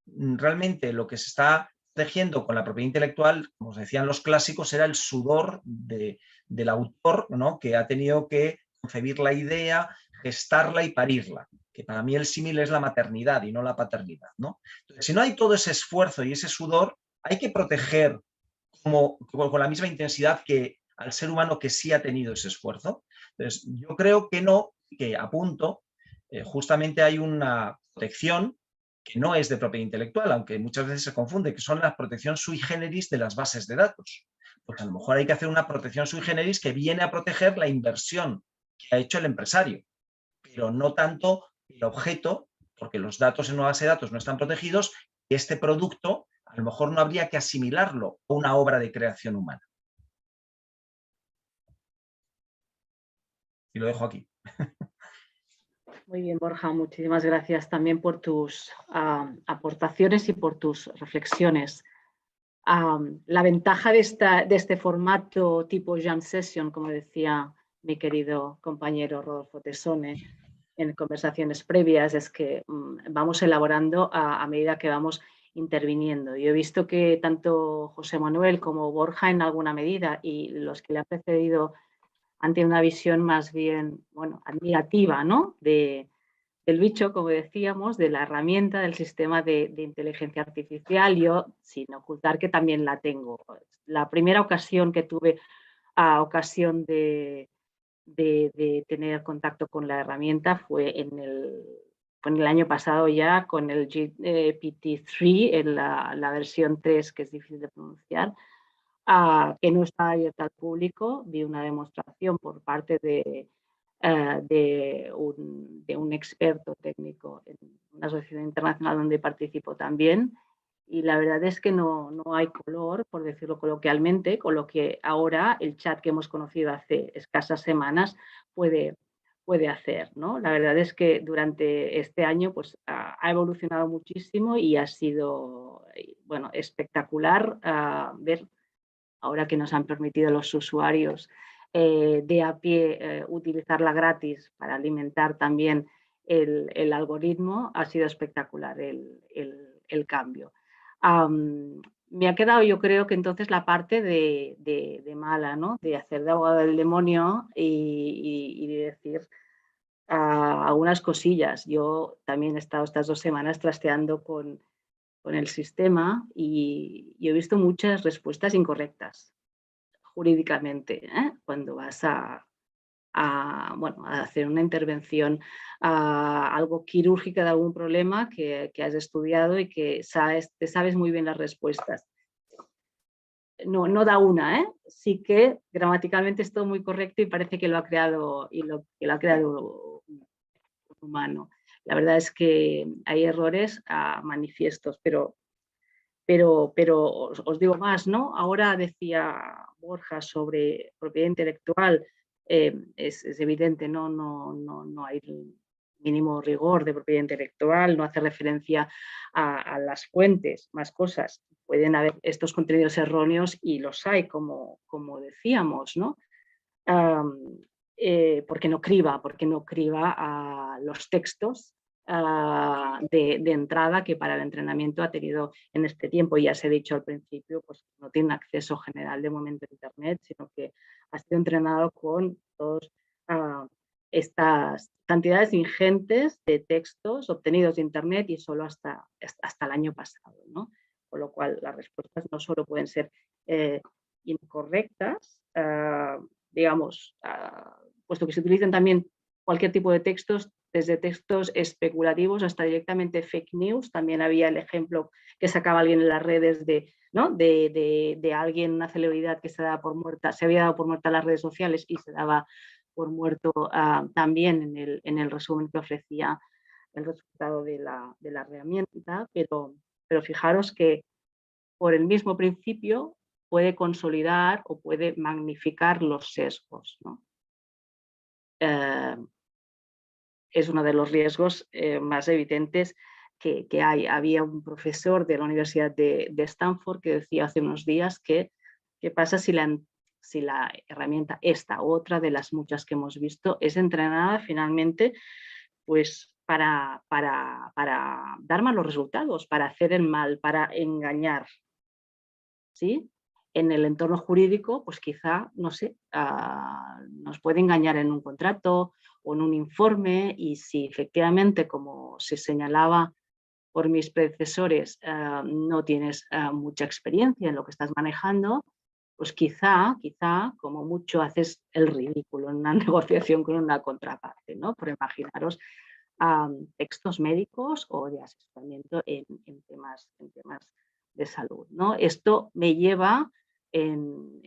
realmente lo que se está tejiendo con la propiedad intelectual, como os decían los clásicos, era el sudor del autor, ¿no? Que ha tenido que concebir la idea, gestarla y parirla, que para mí el símil es la maternidad y no la paternidad, ¿no? Entonces, si no hay todo ese esfuerzo y ese sudor, hay que proteger con la misma intensidad que al ser humano que sí ha tenido ese esfuerzo. Entonces, yo creo que no, que apunto, justamente hay una protección que no es de propiedad intelectual, aunque muchas veces se confunde, que son la protección sui generis de las bases de datos. Pues a lo mejor hay que hacer una protección sui generis que viene a proteger la inversión que ha hecho el empresario, pero no tanto el objeto, porque los datos en una base de datos no están protegidos, y este producto a lo mejor no habría que asimilarlo a una obra de creación humana. Y lo dejo aquí. Muy bien, Borja, muchísimas gracias también por tus aportaciones y por tus reflexiones. La ventaja de este formato tipo jam session, como decía mi querido compañero Rodolfo Tesone en conversaciones previas, es que vamos elaborando a medida que vamos interviniendo. Yo he visto que tanto José Manuel como Borja en alguna medida y los que le han precedido han tenido una visión más bien, bueno, admirativa, ¿no? Del bicho, como decíamos, de la herramienta, del sistema de inteligencia artificial. Yo, sin ocultar que también la tengo. La primera ocasión que tuve ocasión de tener contacto con la herramienta fue fue en el año pasado ya con el GPT-3, en la versión 3, que es difícil de pronunciar, que no está abierta al público. Vi una demostración por parte de un experto técnico en una asociación internacional donde participo también, y la verdad es que no hay color, por decirlo coloquialmente, con lo que ahora el chat que hemos conocido hace escasas semanas puede hacer, ¿no? La verdad es que durante este año pues, ha evolucionado muchísimo y ha sido, bueno, espectacular ver, ahora que nos han permitido los usuarios de a pie utilizarla gratis para alimentar también el algoritmo. Ha sido espectacular el cambio. Me ha quedado, yo creo que entonces la parte de mala, ¿no? De hacer de abogado del demonio y de decir algunas cosillas. Yo también he estado estas 2 semanas trasteando con el sistema y he visto muchas respuestas incorrectas jurídicamente, cuando vas a hacer una intervención algo quirúrgica de algún problema que has estudiado y que te sabes muy bien las respuestas. No da una, sí que gramaticalmente es todo muy correcto y parece que lo ha creado un humano. La verdad es que hay errores manifiestos, pero os digo más, ¿no? Ahora decía Borja sobre propiedad intelectual, es evidente, no hay mínimo rigor de propiedad intelectual, no hace referencia a las fuentes, más cosas. Pueden haber estos contenidos erróneos y los hay, como decíamos, ¿no? Porque no criba los textos de entrada que para el entrenamiento ha tenido en este tiempo. Ya se ha dicho al principio, pues no tiene acceso general de momento a Internet, sino que ha sido entrenado con todas estas cantidades ingentes de textos obtenidos de Internet y solo hasta el año pasado, ¿no? Con lo cual las respuestas no solo pueden ser incorrectas, digamos, puesto que se utilizan también cualquier tipo de textos, desde textos especulativos hasta directamente fake news. También había el ejemplo que sacaba alguien en las redes de alguien, una celebridad que se había dado por muerta en las redes sociales y se daba por muerto también en el resumen que ofrecía el resultado de la herramienta, pero fijaros que por el mismo principio puede consolidar o puede magnificar los sesgos, ¿no? Es uno de los riesgos más evidentes que hay. Había un profesor de la Universidad de Stanford que decía hace unos días que qué pasa si la herramienta, esta otra de las muchas que hemos visto, es entrenada finalmente pues para dar malos resultados, para hacer el mal, para engañar, ¿sí? En el entorno jurídico, pues quizá, no sé, nos puede engañar en un contrato o en un informe, y si efectivamente, como se señalaba por mis predecesores, no tienes mucha experiencia en lo que estás manejando, pues quizá, como mucho, haces el ridículo en una negociación con una contraparte, ¿no? Por imaginaros textos médicos o de asesoramiento en temas de salud, ¿no? Esto me lleva en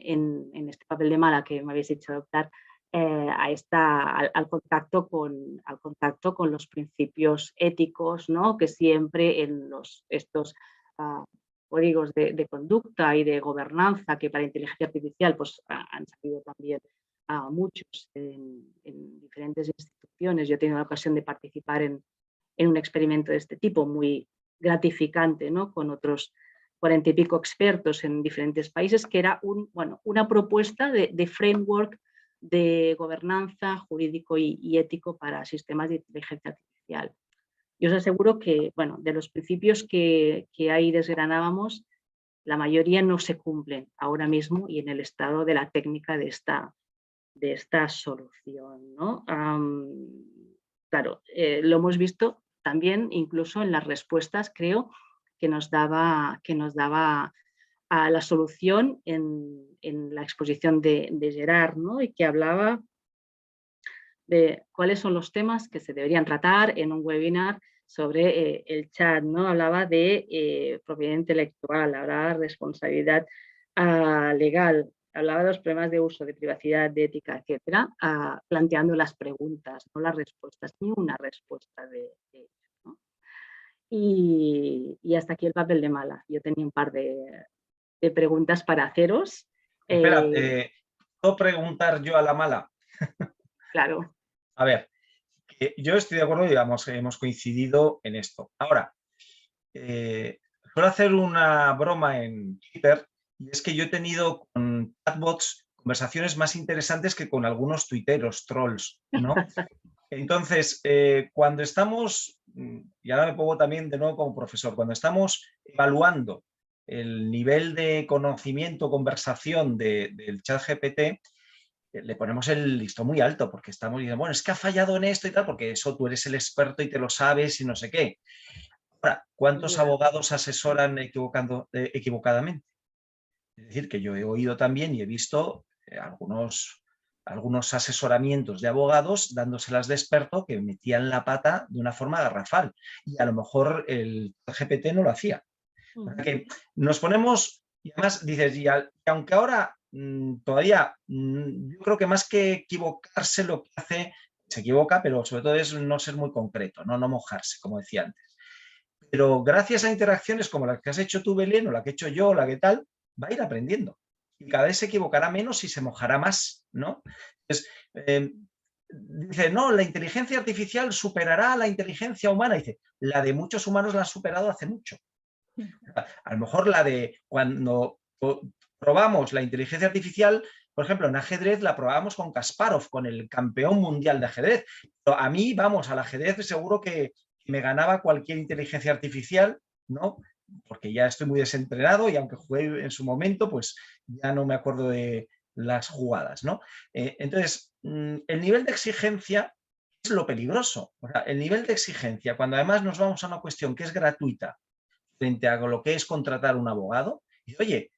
este papel de mala que me habéis dicho adoptar, al contacto con los principios éticos, ¿no? Que siempre en estos códigos de conducta y de gobernanza que para inteligencia artificial pues, han salido también muchos en diferentes instituciones. Yo he tenido la ocasión de participar en un experimento de este tipo muy gratificante, ¿no? Con otros 40 y pico expertos en diferentes países, que era una propuesta de framework de gobernanza jurídico y ético para sistemas de inteligencia artificial. Yo os aseguro que, bueno, de los principios que ahí desgranábamos, la mayoría no se cumplen ahora mismo y en el estado de la técnica de esta solución, ¿no? Claro, lo hemos visto también incluso en las respuestas, creo, que nos daba a la solución en la exposición de Gerard, ¿no? Y que hablaba de cuáles son los temas que se deberían tratar en un webinar sobre el chat, ¿no? Hablaba de propiedad intelectual, hablaba de responsabilidad legal, hablaba de los problemas de uso, de privacidad, de ética, etcétera, planteando las preguntas, no las respuestas, ni una respuesta de ello, ¿no? Y hasta aquí el papel de mala. Yo tenía un par de preguntas para haceros. Espera, ¿puedo preguntar yo a la mala? Claro. A ver, yo estoy de acuerdo, digamos, hemos coincidido en esto. Ahora, suelo hacer una broma en Twitter, y es que yo he tenido con chatbots conversaciones más interesantes que con algunos tuiteros, trolls, ¿no? Entonces, cuando estamos, y ahora me pongo también de nuevo como profesor, cuando estamos evaluando el nivel de conocimiento, conversación del chat GPT, le ponemos el listón muy alto porque estamos diciendo, bueno, es que ha fallado en esto y tal, porque eso tú eres el experto y te lo sabes y no sé qué. Ahora, ¿cuántos abogados asesoran equivocadamente? Es decir, que yo he oído también y he visto algunos asesoramientos de abogados dándoselas de experto que metían la pata de una forma garrafal y a lo mejor el GPT no lo hacía. O sea que nos ponemos, y además dices, y aunque ahora todavía, yo creo que más que equivocarse lo que hace, se equivoca, pero sobre todo es no ser muy concreto, no mojarse, como decía antes. Pero gracias a interacciones como las que has hecho tú, Belén, o la que he hecho yo, o la que tal, va a ir aprendiendo. Y cada vez se equivocará menos y se mojará más, ¿no? Entonces, dice, no, la inteligencia artificial superará a la inteligencia humana. Dice, la de muchos humanos la ha superado hace mucho. A lo mejor la de cuando probamos la inteligencia artificial, por ejemplo, en ajedrez la probábamos con Kasparov, con el campeón mundial de ajedrez. Pero a mí, vamos, al ajedrez seguro que me ganaba cualquier inteligencia artificial, ¿no? Porque ya estoy muy desentrenado y aunque jugué en su momento, pues ya no me acuerdo de las jugadas, ¿no? Entonces, el nivel de exigencia es lo peligroso. O sea, el nivel de exigencia, cuando además nos vamos a una cuestión que es gratuita, frente a lo que es contratar un abogado, y oye,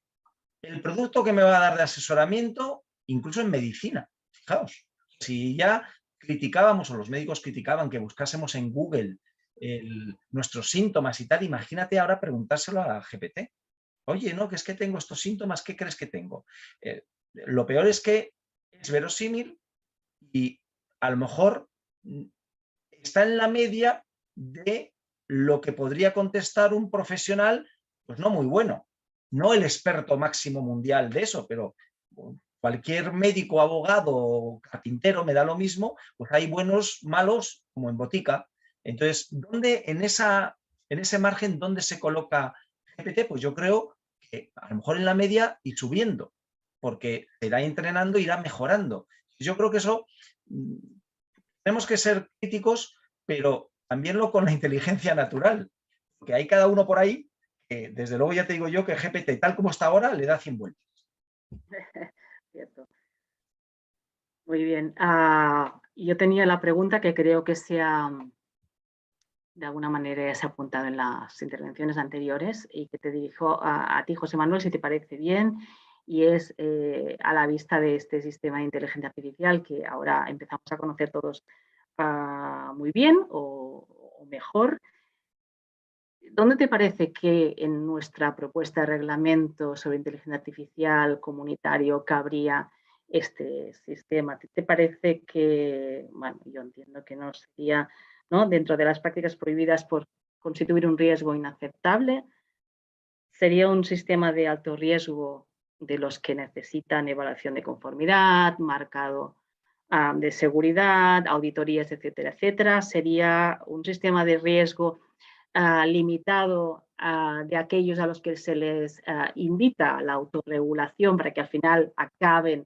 el producto que me va a dar de asesoramiento, incluso en medicina, fijaos, si ya criticábamos o los médicos criticaban que buscásemos en Google nuestros síntomas y tal, imagínate ahora preguntárselo a GPT. Oye, no, que es que tengo estos síntomas, ¿qué crees que tengo? Lo peor es que es verosímil y a lo mejor está en la media de lo que podría contestar un profesional, pues no muy bueno, no el experto máximo mundial de eso, pero cualquier médico, abogado, carpintero, me da lo mismo, pues hay buenos, malos, como en botica. Entonces, ¿dónde en ese margen, dónde se coloca GPT? Pues yo creo que a lo mejor en la media y subiendo, porque se irá entrenando, irá mejorando. Yo creo que eso tenemos que ser críticos, pero también lo con la inteligencia natural, porque hay cada uno por ahí que, desde luego ya te digo yo, que GPT, tal como está ahora, le da 100 vueltas. Cierto. Muy bien. Yo tenía la pregunta que creo que de alguna manera se ha apuntado en las intervenciones anteriores y que te dirijo a ti, José Manuel, si te parece bien, y es a la vista de este sistema de inteligencia artificial que ahora empezamos a conocer todos muy bien o mejor. ¿Dónde te parece que en nuestra propuesta de reglamento sobre inteligencia artificial comunitario cabría este sistema? ¿Te parece que, bueno, yo entiendo que no sería, ¿no?, dentro de las prácticas prohibidas por constituir un riesgo inaceptable? ¿Sería un sistema de alto riesgo de los que necesitan evaluación de conformidad, marcado de seguridad, auditorías, etcétera, etcétera? ¿Sería un sistema de riesgo limitado de aquellos a los que se les invita a la autorregulación para que al final acaben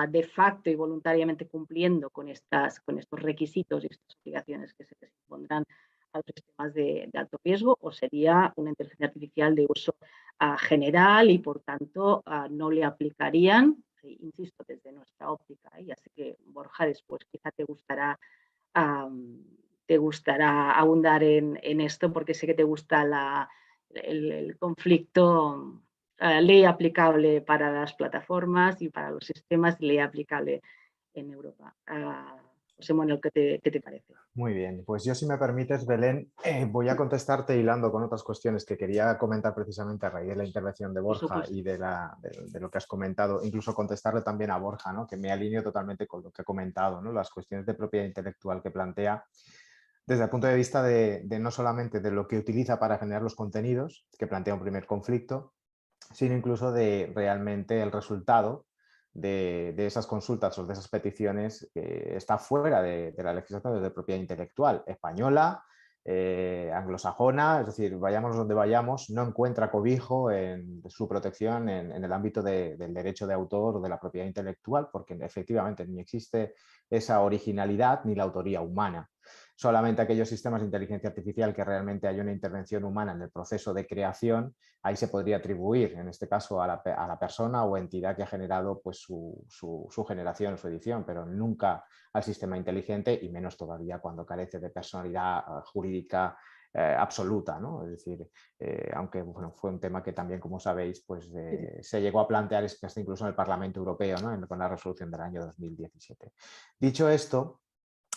de facto y voluntariamente cumpliendo con estos requisitos y estas obligaciones que se les impondrán a los sistemas de alto riesgo? ¿O sería una inteligencia artificial de uso general y por tanto no le aplicarían, insisto, desde nuestra óptica? Ya sé que, Borja, después quizá te gustará abundar en esto, porque sé que te gusta el conflicto, ley aplicable para las plataformas y para los sistemas, ley aplicable en Europa. José Manuel, ¿qué te parece? Muy bien, pues yo, si me permites, Belén, voy a contestarte hilando con otras cuestiones que quería comentar precisamente a raíz de la intervención de Borja y de lo que has comentado, incluso contestarle también a Borja, ¿no? Que me alineo totalmente con lo que he comentado, ¿no? Las cuestiones de propiedad intelectual que plantea desde el punto de vista de no solamente de lo que utiliza para generar los contenidos, que plantea un primer conflicto, sino incluso de realmente el resultado de esas consultas o de esas peticiones que está fuera de la legislación de propiedad intelectual española, anglosajona, es decir, vayamos donde vayamos, no encuentra cobijo en su protección en el ámbito del derecho de autor o de la propiedad intelectual, porque efectivamente ni existe esa originalidad ni la autoría humana. Solamente aquellos sistemas de inteligencia artificial que realmente hay una intervención humana en el proceso de creación, ahí se podría atribuir, en este caso, a la persona o entidad que ha generado pues, su generación, su edición, pero nunca al sistema inteligente, y menos todavía cuando carece de personalidad jurídica absoluta, ¿no? Es decir, aunque bueno, fue un tema que también, como sabéis, pues, se llegó a plantear incluso en el Parlamento Europeo, ¿no? Con la resolución del año 2017. Dicho esto,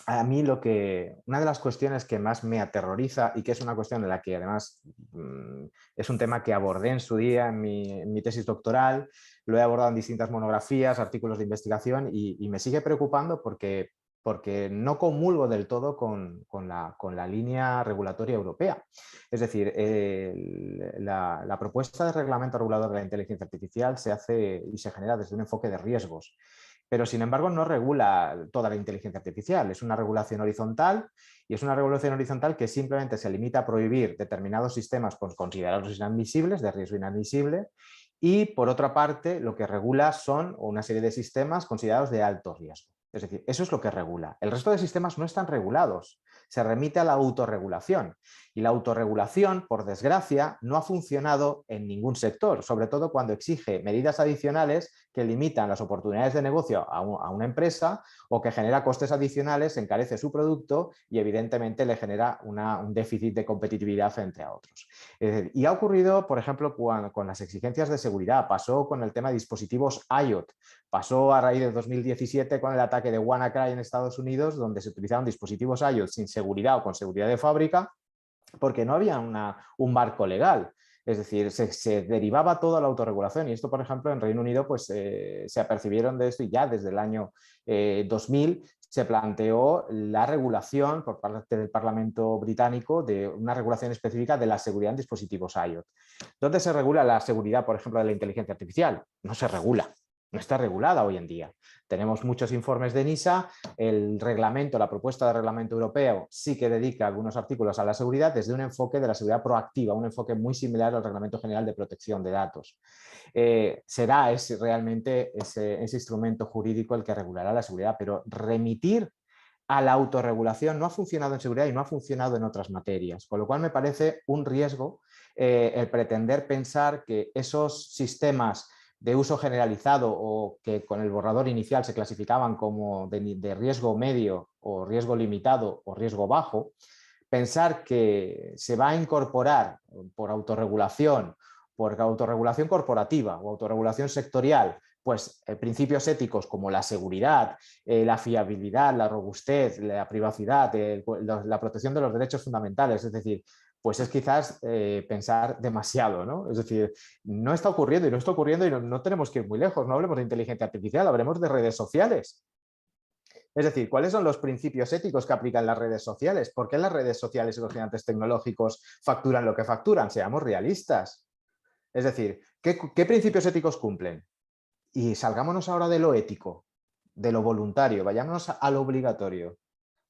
a mí una de las cuestiones que más me aterroriza, y que es una cuestión en la que además es un tema que abordé en su día en mi tesis doctoral, lo he abordado en distintas monografías, artículos de investigación, y me sigue preocupando porque no comulgo del todo con la línea regulatoria europea. Es decir, la propuesta de reglamento regulador de la inteligencia artificial se hace y se genera desde un enfoque de riesgos, pero sin embargo no regula toda la inteligencia artificial. Es una regulación horizontal, y es una regulación horizontal que simplemente se limita a prohibir determinados sistemas considerados inadmisibles, de riesgo inadmisible, y por otra parte lo que regula son una serie de sistemas considerados de alto riesgo. Es decir, eso es lo que regula. El resto de sistemas no están regulados. Se remite a la autorregulación. Y la autorregulación, por desgracia, no ha funcionado en ningún sector, sobre todo cuando exige medidas adicionales que limitan las oportunidades de negocio a una empresa, o que genera costes adicionales, encarece su producto y evidentemente le genera un déficit de competitividad frente a otros. Y ha ocurrido, por ejemplo, con las exigencias de seguridad, pasó con el tema de dispositivos IoT, pasó a raíz de 2017 con el ataque de WannaCry en Estados Unidos, donde se utilizaron dispositivos IoT sin seguridad o con seguridad de fábrica, porque no había un marco legal. Es decir, se derivaba todo a la autorregulación, y esto, por ejemplo, en Reino Unido pues, se apercibieron de esto, y ya desde el año 2000 se planteó la regulación por parte del Parlamento británico de una regulación específica de la seguridad en dispositivos IoT. ¿Dónde se regula la seguridad, por ejemplo, de la inteligencia artificial? No se regula. No está regulada hoy en día. Tenemos muchos informes de NISA, el reglamento, la propuesta de reglamento europeo sí que dedica algunos artículos a la seguridad desde un enfoque de la seguridad proactiva, un enfoque muy similar al Reglamento General de Protección de Datos. Será realmente ese instrumento jurídico el que regulará la seguridad, pero remitir a la autorregulación no ha funcionado en seguridad y no ha funcionado en otras materias, con lo cual me parece un riesgo el pretender pensar que esos sistemas de uso generalizado, o que con el borrador inicial se clasificaban como de riesgo medio o riesgo limitado o riesgo bajo, pensar que se va a incorporar por autorregulación corporativa o autorregulación sectorial, pues principios éticos como la seguridad, la fiabilidad, la robustez, la privacidad, la protección de los derechos fundamentales, es decir, pues es quizás pensar demasiado, ¿no? Es decir, no está ocurriendo y no tenemos que ir muy lejos, no hablemos de inteligencia artificial, hablemos de redes sociales. Es decir, ¿cuáles son los principios éticos que aplican las redes sociales? ¿Por qué las redes sociales y los gigantes tecnológicos facturan lo que facturan? Seamos realistas. Es decir, ¿qué principios éticos cumplen? Y salgámonos ahora de lo ético, de lo voluntario, vayámonos a lo obligatorio.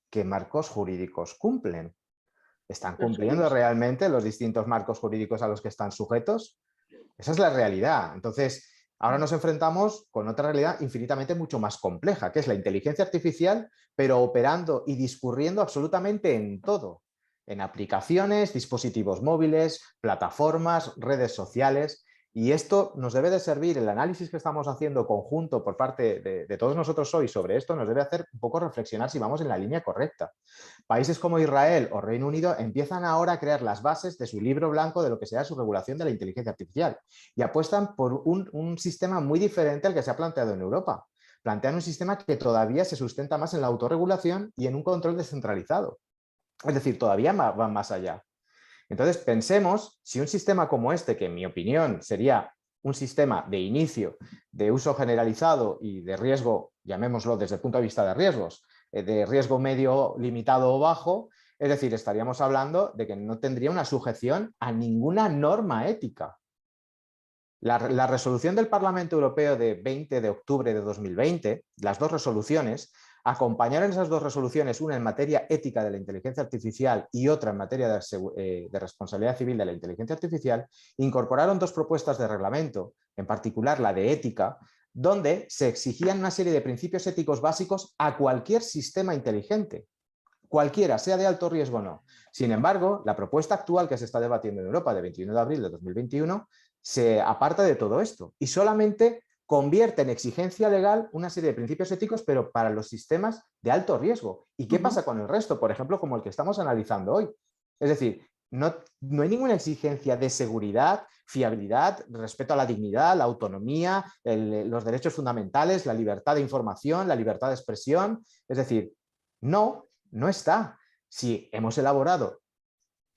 ¿Qué marcos jurídicos cumplen? ¿Están cumpliendo realmente los distintos marcos jurídicos a los que están sujetos? Esa es la realidad. Entonces, ahora nos enfrentamos con otra realidad infinitamente mucho más compleja, que es la inteligencia artificial, pero operando y discurriendo absolutamente en todo. En aplicaciones, dispositivos móviles, plataformas, redes sociales. Y esto nos debe de servir, el análisis que estamos haciendo conjunto por parte de todos nosotros hoy sobre esto, nos debe hacer un poco reflexionar si vamos en la línea correcta. Países como Israel o Reino Unido empiezan ahora a crear las bases de su libro blanco de lo que será su regulación de la inteligencia artificial, y apuestan por un sistema muy diferente al que se ha planteado en Europa. plantean un sistema que todavía se sustenta más en la autorregulación y en un control descentralizado. Es decir, todavía van más allá. Entonces, pensemos si un sistema como este, que en mi opinión sería un sistema de inicio, de uso generalizado y de riesgo, llamémoslo desde el punto de vista de riesgos, de riesgo medio, limitado o bajo, es decir, estaríamos hablando de que no tendría una sujeción a ninguna norma ética. La resolución del Parlamento Europeo de 20 de octubre de 2020, las dos resoluciones, acompañaron esas dos resoluciones, una en materia ética de la inteligencia artificial y otra en materia de responsabilidad civil de la inteligencia artificial, incorporaron dos propuestas de reglamento, en particular la de ética, donde se exigían una serie de principios éticos básicos a cualquier sistema inteligente, cualquiera, sea de alto riesgo o no. Sin embargo, la propuesta actual que se está debatiendo en Europa de 21 de abril de 2021 se aparta de todo esto y solamente convierte en exigencia legal una serie de principios éticos, pero para los sistemas de alto riesgo. ¿Y qué pasa con el resto? Por ejemplo, como el que estamos analizando hoy. Es decir, no hay ninguna exigencia de seguridad, fiabilidad, respeto a la dignidad, la autonomía, los derechos fundamentales, la libertad de información, la libertad de expresión. Es decir, no está. Si hemos elaborado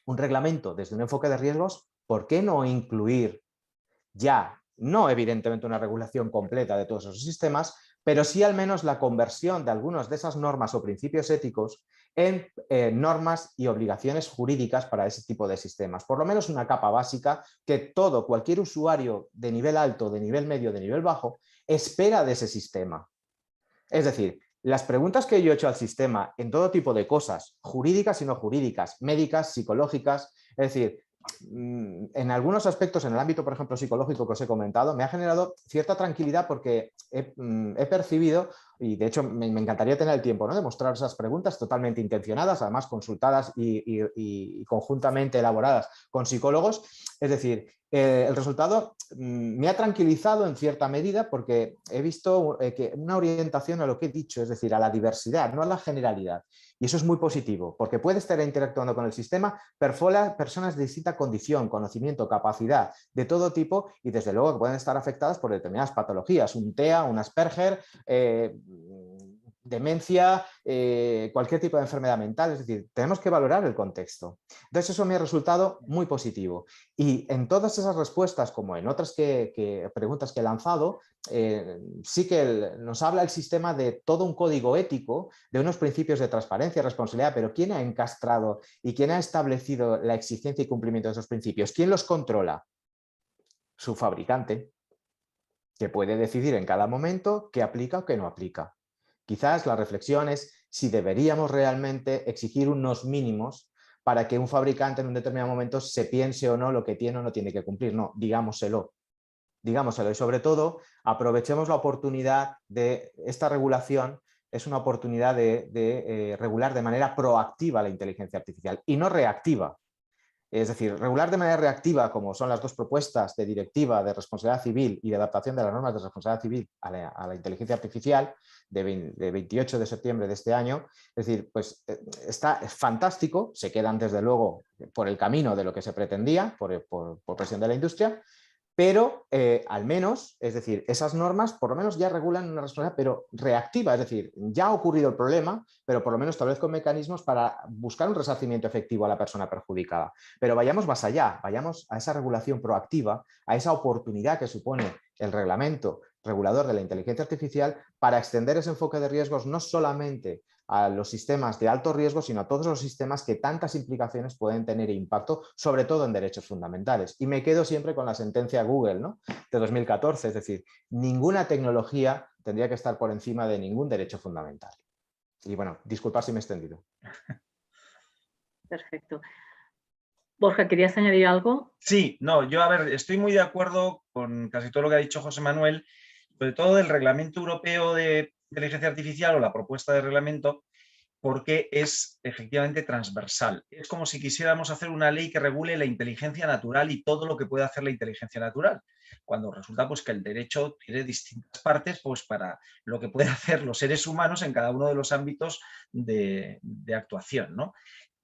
un reglamento desde un enfoque de riesgos, ¿por qué no incluir ya, no evidentemente una regulación completa de todos esos sistemas, pero sí al menos la conversión de algunas de esas normas o principios éticos en normas y obligaciones jurídicas para ese tipo de sistemas? Por lo menos una capa básica que cualquier usuario de nivel alto, de nivel medio, de nivel bajo, espera de ese sistema. Es decir, las preguntas que yo he hecho al sistema en todo tipo de cosas, jurídicas y no jurídicas, médicas, psicológicas, es decir, en algunos aspectos, en el ámbito, por ejemplo, psicológico que os he comentado, me ha generado cierta tranquilidad porque he percibido, y de hecho me encantaría tener el tiempo, ¿no?, de mostrar esas preguntas totalmente intencionadas, además consultadas y conjuntamente elaboradas con psicólogos. Es decir, el resultado me ha tranquilizado en cierta medida porque he visto que una orientación a lo que he dicho, es decir, a la diversidad, no a la generalidad. Y eso es muy positivo, porque puede estar interactuando con el sistema personas de distinta condición, conocimiento, capacidad, de todo tipo, y desde luego que pueden estar afectadas por determinadas patologías, un TEA, un Asperger, demencia, cualquier tipo de enfermedad mental. Es decir, tenemos que valorar el contexto. Entonces eso me ha resultado muy positivo. Y en todas esas respuestas, como en otras preguntas que he lanzado, sí que nos habla el sistema de todo un código ético, de unos principios de transparencia y responsabilidad, pero ¿quién ha encastrado y quién ha establecido la exigencia y cumplimiento de esos principios? ¿Quién los controla? Su fabricante, que puede decidir en cada momento qué aplica o qué no aplica. Quizás la reflexión es si deberíamos realmente exigir unos mínimos para que un fabricante en un determinado momento se piense o no lo que tiene o no tiene que cumplir. No, digámoselo. Digámoselo, y sobre todo aprovechemos la oportunidad de esta regulación. Es una oportunidad de regular de manera proactiva la inteligencia artificial y no reactiva. Es decir, regular de manera reactiva, como son las dos propuestas de directiva de responsabilidad civil y de adaptación de las normas de responsabilidad civil a la inteligencia artificial de 28 de septiembre de este año. Es decir, pues es fantástico, se quedan desde luego por el camino de lo que se pretendía, por presión de la industria, pero al menos, es decir, esas normas por lo menos ya regulan una responsabilidad, pero reactiva, es decir, ya ha ocurrido el problema, pero por lo menos establezco mecanismos para buscar un resarcimiento efectivo a la persona perjudicada. Pero vayamos más allá, vayamos a esa regulación proactiva, a esa oportunidad que supone el reglamento regulador de la inteligencia artificial para extender ese enfoque de riesgos no solamente a los sistemas de alto riesgo, sino a todos los sistemas que tantas implicaciones pueden tener e impacto, sobre todo en derechos fundamentales. Y me quedo siempre con la sentencia Google, ¿no?, de 2014, es decir, ninguna tecnología tendría que estar por encima de ningún derecho fundamental. Y bueno, disculpad si me he extendido. Perfecto. Borja, ¿querías añadir algo? Sí, no, yo a ver, estoy muy de acuerdo con casi todo lo que ha dicho José Manuel, sobre todo del Reglamento Europeo de Inteligencia Artificial o la propuesta de reglamento, porque es efectivamente transversal. Es como si quisiéramos hacer una ley que regule la inteligencia natural y todo lo que puede hacer la inteligencia natural, cuando resulta pues, que el derecho tiene distintas partes pues, para lo que pueden hacer los seres humanos en cada uno de los ámbitos de actuación, ¿no?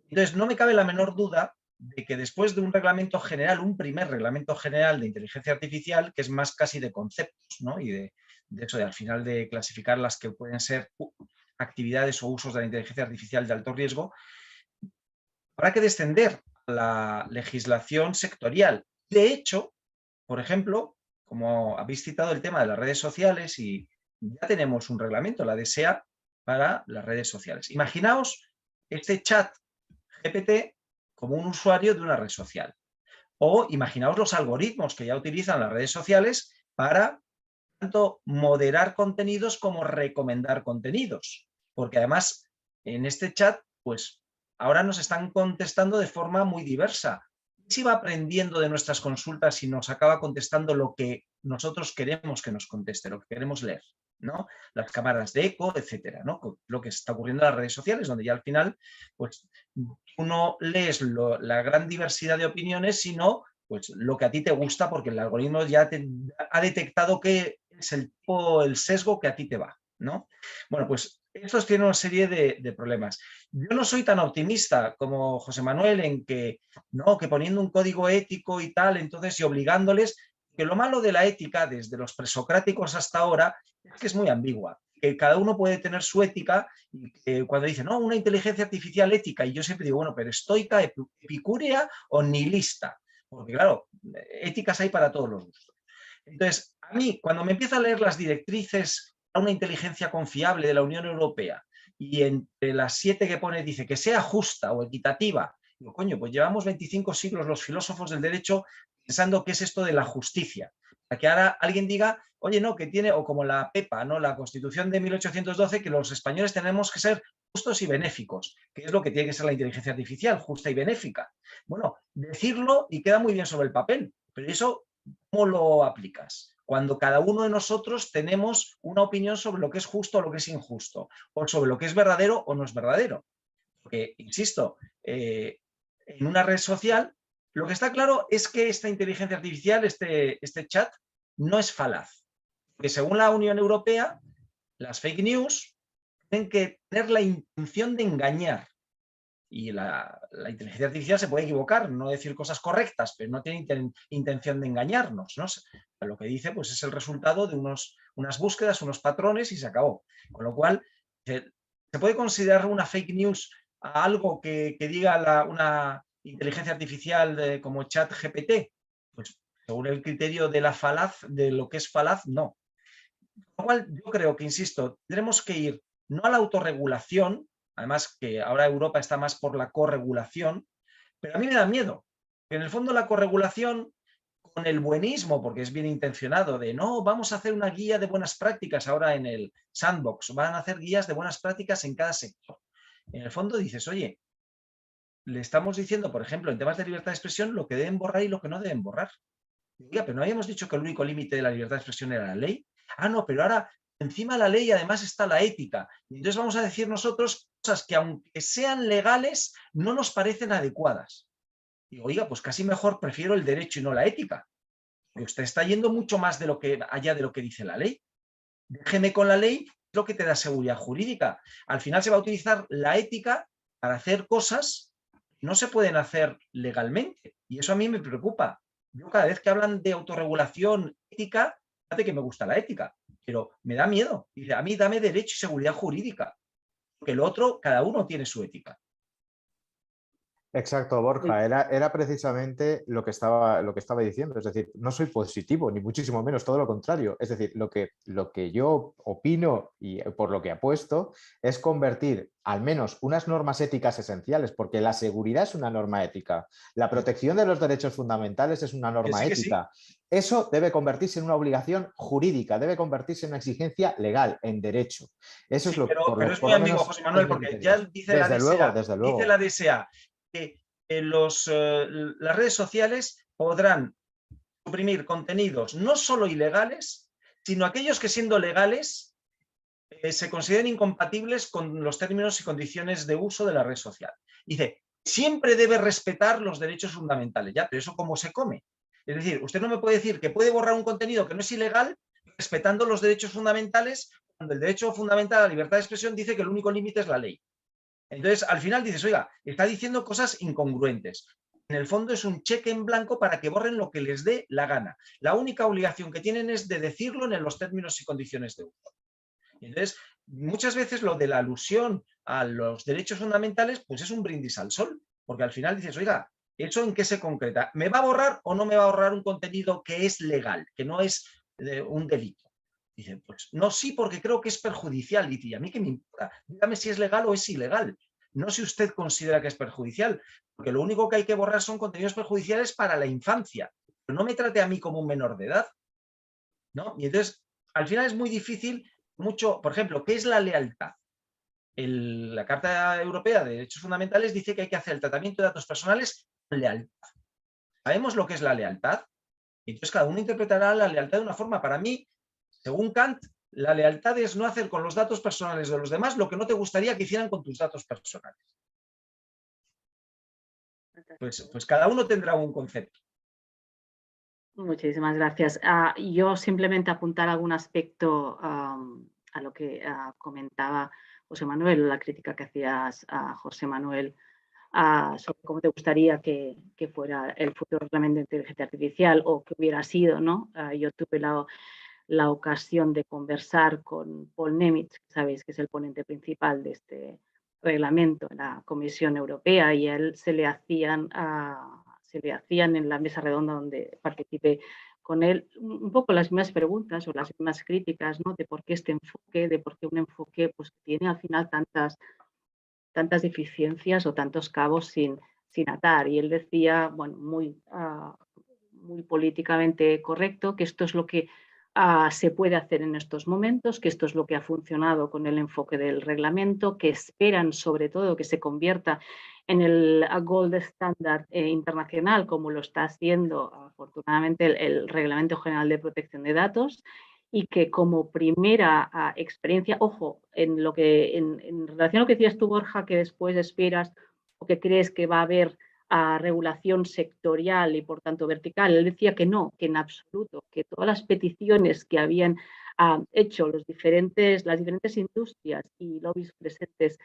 Entonces, no me cabe la menor duda de que después de un reglamento general, un primer reglamento general de inteligencia artificial, que es más casi de conceptos, ¿no?, y de eso, de al final de clasificar las que pueden ser actividades o usos de la inteligencia artificial de alto riesgo, habrá que descender a la legislación sectorial. De hecho, por ejemplo, como habéis citado el tema de las redes sociales, y ya tenemos un reglamento, la DSA, para las redes sociales. Imaginaos este chat GPT como un usuario de una red social. O imaginaos los algoritmos que ya utilizan las redes sociales para tanto moderar contenidos como recomendar contenidos. Porque además en este chat, pues ahora nos están contestando de forma muy diversa. Si va aprendiendo de nuestras consultas y nos acaba contestando lo que nosotros queremos que nos conteste, lo que queremos leer, ¿no? Las cámaras de eco, etcétera, ¿no? Lo que está ocurriendo en las redes sociales, donde ya al final, pues, tú no lees la gran diversidad de opiniones, sino pues lo que a ti te gusta, porque el algoritmo ya ha detectado que es el sesgo que a ti te va, ¿no? Bueno, pues estos tienen una serie de problemas. Yo no soy tan optimista como José Manuel en que, no, que poniendo un código ético y tal, entonces, y obligándoles, que lo malo de la ética, desde los presocráticos hasta ahora, es que es muy ambigua, que cada uno puede tener su ética, y que cuando dicen, no, una inteligencia artificial ética, y yo siempre digo, bueno, pero estoica, epicúrea o nihilista, porque claro, éticas hay para todos los gustos. Entonces, a mí, cuando me empiezo a leer las directrices a una inteligencia confiable de la Unión Europea, y entre las 7 que pone dice que sea justa o equitativa, digo, coño, pues llevamos 25 siglos los filósofos del derecho pensando qué es esto de la justicia. Para que ahora alguien diga, oye, no, que tiene, o como la PEPA, ¿no? La Constitución de 1812, que los españoles tenemos que ser justos y benéficos, que es lo que tiene que ser la inteligencia artificial, justa y benéfica. Bueno, decirlo y queda muy bien sobre el papel, pero eso, ¿cómo lo aplicas? Cuando cada uno de nosotros tenemos una opinión sobre lo que es justo o lo que es injusto, o sobre lo que es verdadero o no es verdadero. Porque, insisto, en una red social, lo que está claro es que esta inteligencia artificial, este chat, no es falaz. Porque según la Unión Europea, las fake news tienen que tener la intención de engañar. Y la inteligencia artificial se puede equivocar, no decir cosas correctas, pero no tiene intención de engañarnos, ¿no? Lo que dice pues, es el resultado de unas búsquedas, unos patrones y se acabó. Con lo cual, ¿se puede considerar una fake news a algo que diga una inteligencia artificial como ChatGPT? Pues según el criterio de de lo que es falaz, no. Con lo cual, yo creo que, insisto, tendremos que ir no a la autorregulación, además que ahora Europa está más por la corregulación, pero a mí me da miedo, que en el fondo la corregulación, con el buenismo, porque es bien intencionado, de no, vamos a hacer una guía de buenas prácticas ahora en el sandbox, van a hacer guías de buenas prácticas en cada sector. En el fondo dices, oye, le estamos diciendo, por ejemplo, en temas de libertad de expresión, lo que deben borrar y lo que no deben borrar. Oiga, pero no habíamos dicho que el único límite de la libertad de expresión era la ley. Ah, no, pero ahora encima de la ley además está la ética. Y entonces vamos a decir nosotros cosas que aunque sean legales, no nos parecen adecuadas. Y oiga, pues casi mejor prefiero el derecho y no la ética. Porque usted está yendo mucho más allá de lo que dice la ley. Déjeme con la ley, lo que te da seguridad jurídica. Al final se va a utilizar la ética para hacer cosas que no se pueden hacer legalmente. Y eso a mí me preocupa. Yo cada vez que hablan de autorregulación ética, fíjate que me gusta la ética, pero me da miedo. Dice, a mí dame derecho y seguridad jurídica, porque el otro, cada uno tiene su ética. Exacto, Borja, era precisamente lo que estaba diciendo, es decir, no soy positivo, ni muchísimo menos, todo lo contrario. Es decir, lo que yo opino y por lo que apuesto es convertir al menos unas normas éticas esenciales, porque la seguridad es una norma ética, la protección de los derechos fundamentales es una norma ética. Sí. Eso debe convertirse en una obligación jurídica, debe convertirse en una exigencia legal, en derecho. Eso es lo que... Pero es muy ambiguo, José Manuel, porque ya dice la DSA, desde luego. Dice la DSA que las redes sociales podrán suprimir contenidos no solo ilegales, sino aquellos que siendo legales se consideren incompatibles con los términos y condiciones de uso de la red social. Dice, siempre debe respetar los derechos fundamentales, ya, pero eso ¿cómo se come? Es decir, usted no me puede decir que puede borrar un contenido que no es ilegal respetando los derechos fundamentales, cuando el derecho fundamental a la libertad de expresión dice que el único límite es la ley. Entonces, al final dices, oiga, está diciendo cosas incongruentes. en el fondo es un cheque en blanco para que borren lo que les dé la gana. La única obligación que tienen es de decirlo en los términos y condiciones de uso. Entonces, muchas veces lo de la alusión a los derechos fundamentales, pues es un brindis al sol, porque al final dices, oiga, ¿eso en qué se concreta? ¿Me va a borrar o no me va a borrar un contenido que es legal, que no es un delito? Dicen, pues no, sí, porque creo que es perjudicial. Dice, ¿y a mí qué me importa? Dígame si es legal o es ilegal. No si usted considera que es perjudicial, porque lo único que hay que borrar son contenidos perjudiciales para la infancia. Pero no me trate a mí como un menor de edad, ¿no? Y entonces, al final es muy difícil, por ejemplo, ¿qué es la lealtad? La Carta Europea de Derechos Fundamentales dice que hay que hacer el tratamiento de datos personales con lealtad. ¿Sabemos lo que es la lealtad? Entonces, cada uno interpretará la lealtad de una forma. Para mí, según Kant, la lealtad es no hacer con los datos personales de los demás lo que no te gustaría que hicieran con tus datos personales. Pues cada uno tendrá un concepto. Muchísimas gracias. Yo simplemente apuntar algún aspecto a lo que comentaba José Manuel, la crítica que hacías a José Manuel sobre cómo te gustaría que fuera el futuro reglamento de inteligencia artificial o que hubiera sido, ¿no? Yo tuve la ocasión de conversar con Paul Nemitz, sabéis que es el ponente principal de este reglamento en la Comisión Europea, y a él se le hacían en la mesa redonda donde participé con él un poco las mismas preguntas o las mismas críticas, ¿no? De por qué este enfoque, de por qué un enfoque pues, tiene al final tantas deficiencias o tantos cabos sin atar. Y él decía, bueno, muy políticamente correcto, que esto es lo que se puede hacer en estos momentos, que esto es lo que ha funcionado con el enfoque del reglamento, que esperan sobre todo que se convierta en el gold standard internacional, como lo está haciendo afortunadamente el Reglamento General de Protección de Datos, y que como primera experiencia, ojo, en relación a lo que decías tú, Borja, que después esperas o que crees que va a haber regulación sectorial y por tanto vertical, él decía que no, que en absoluto, que todas las peticiones que habían hecho las diferentes industrias y lobbies presentes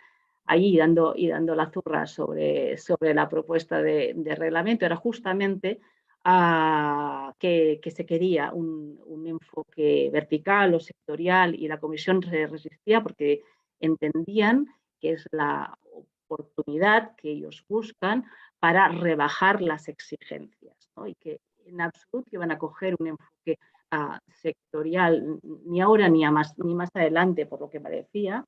allí dando la zurra sobre la propuesta de reglamento era justamente que se quería un enfoque vertical o sectorial, y la Comisión se resistía porque entendían que es la oportunidad que ellos buscan para rebajar las exigencias, ¿no? Y que en absoluto iban a coger un enfoque sectorial ni ahora ni más adelante, por lo que parecía,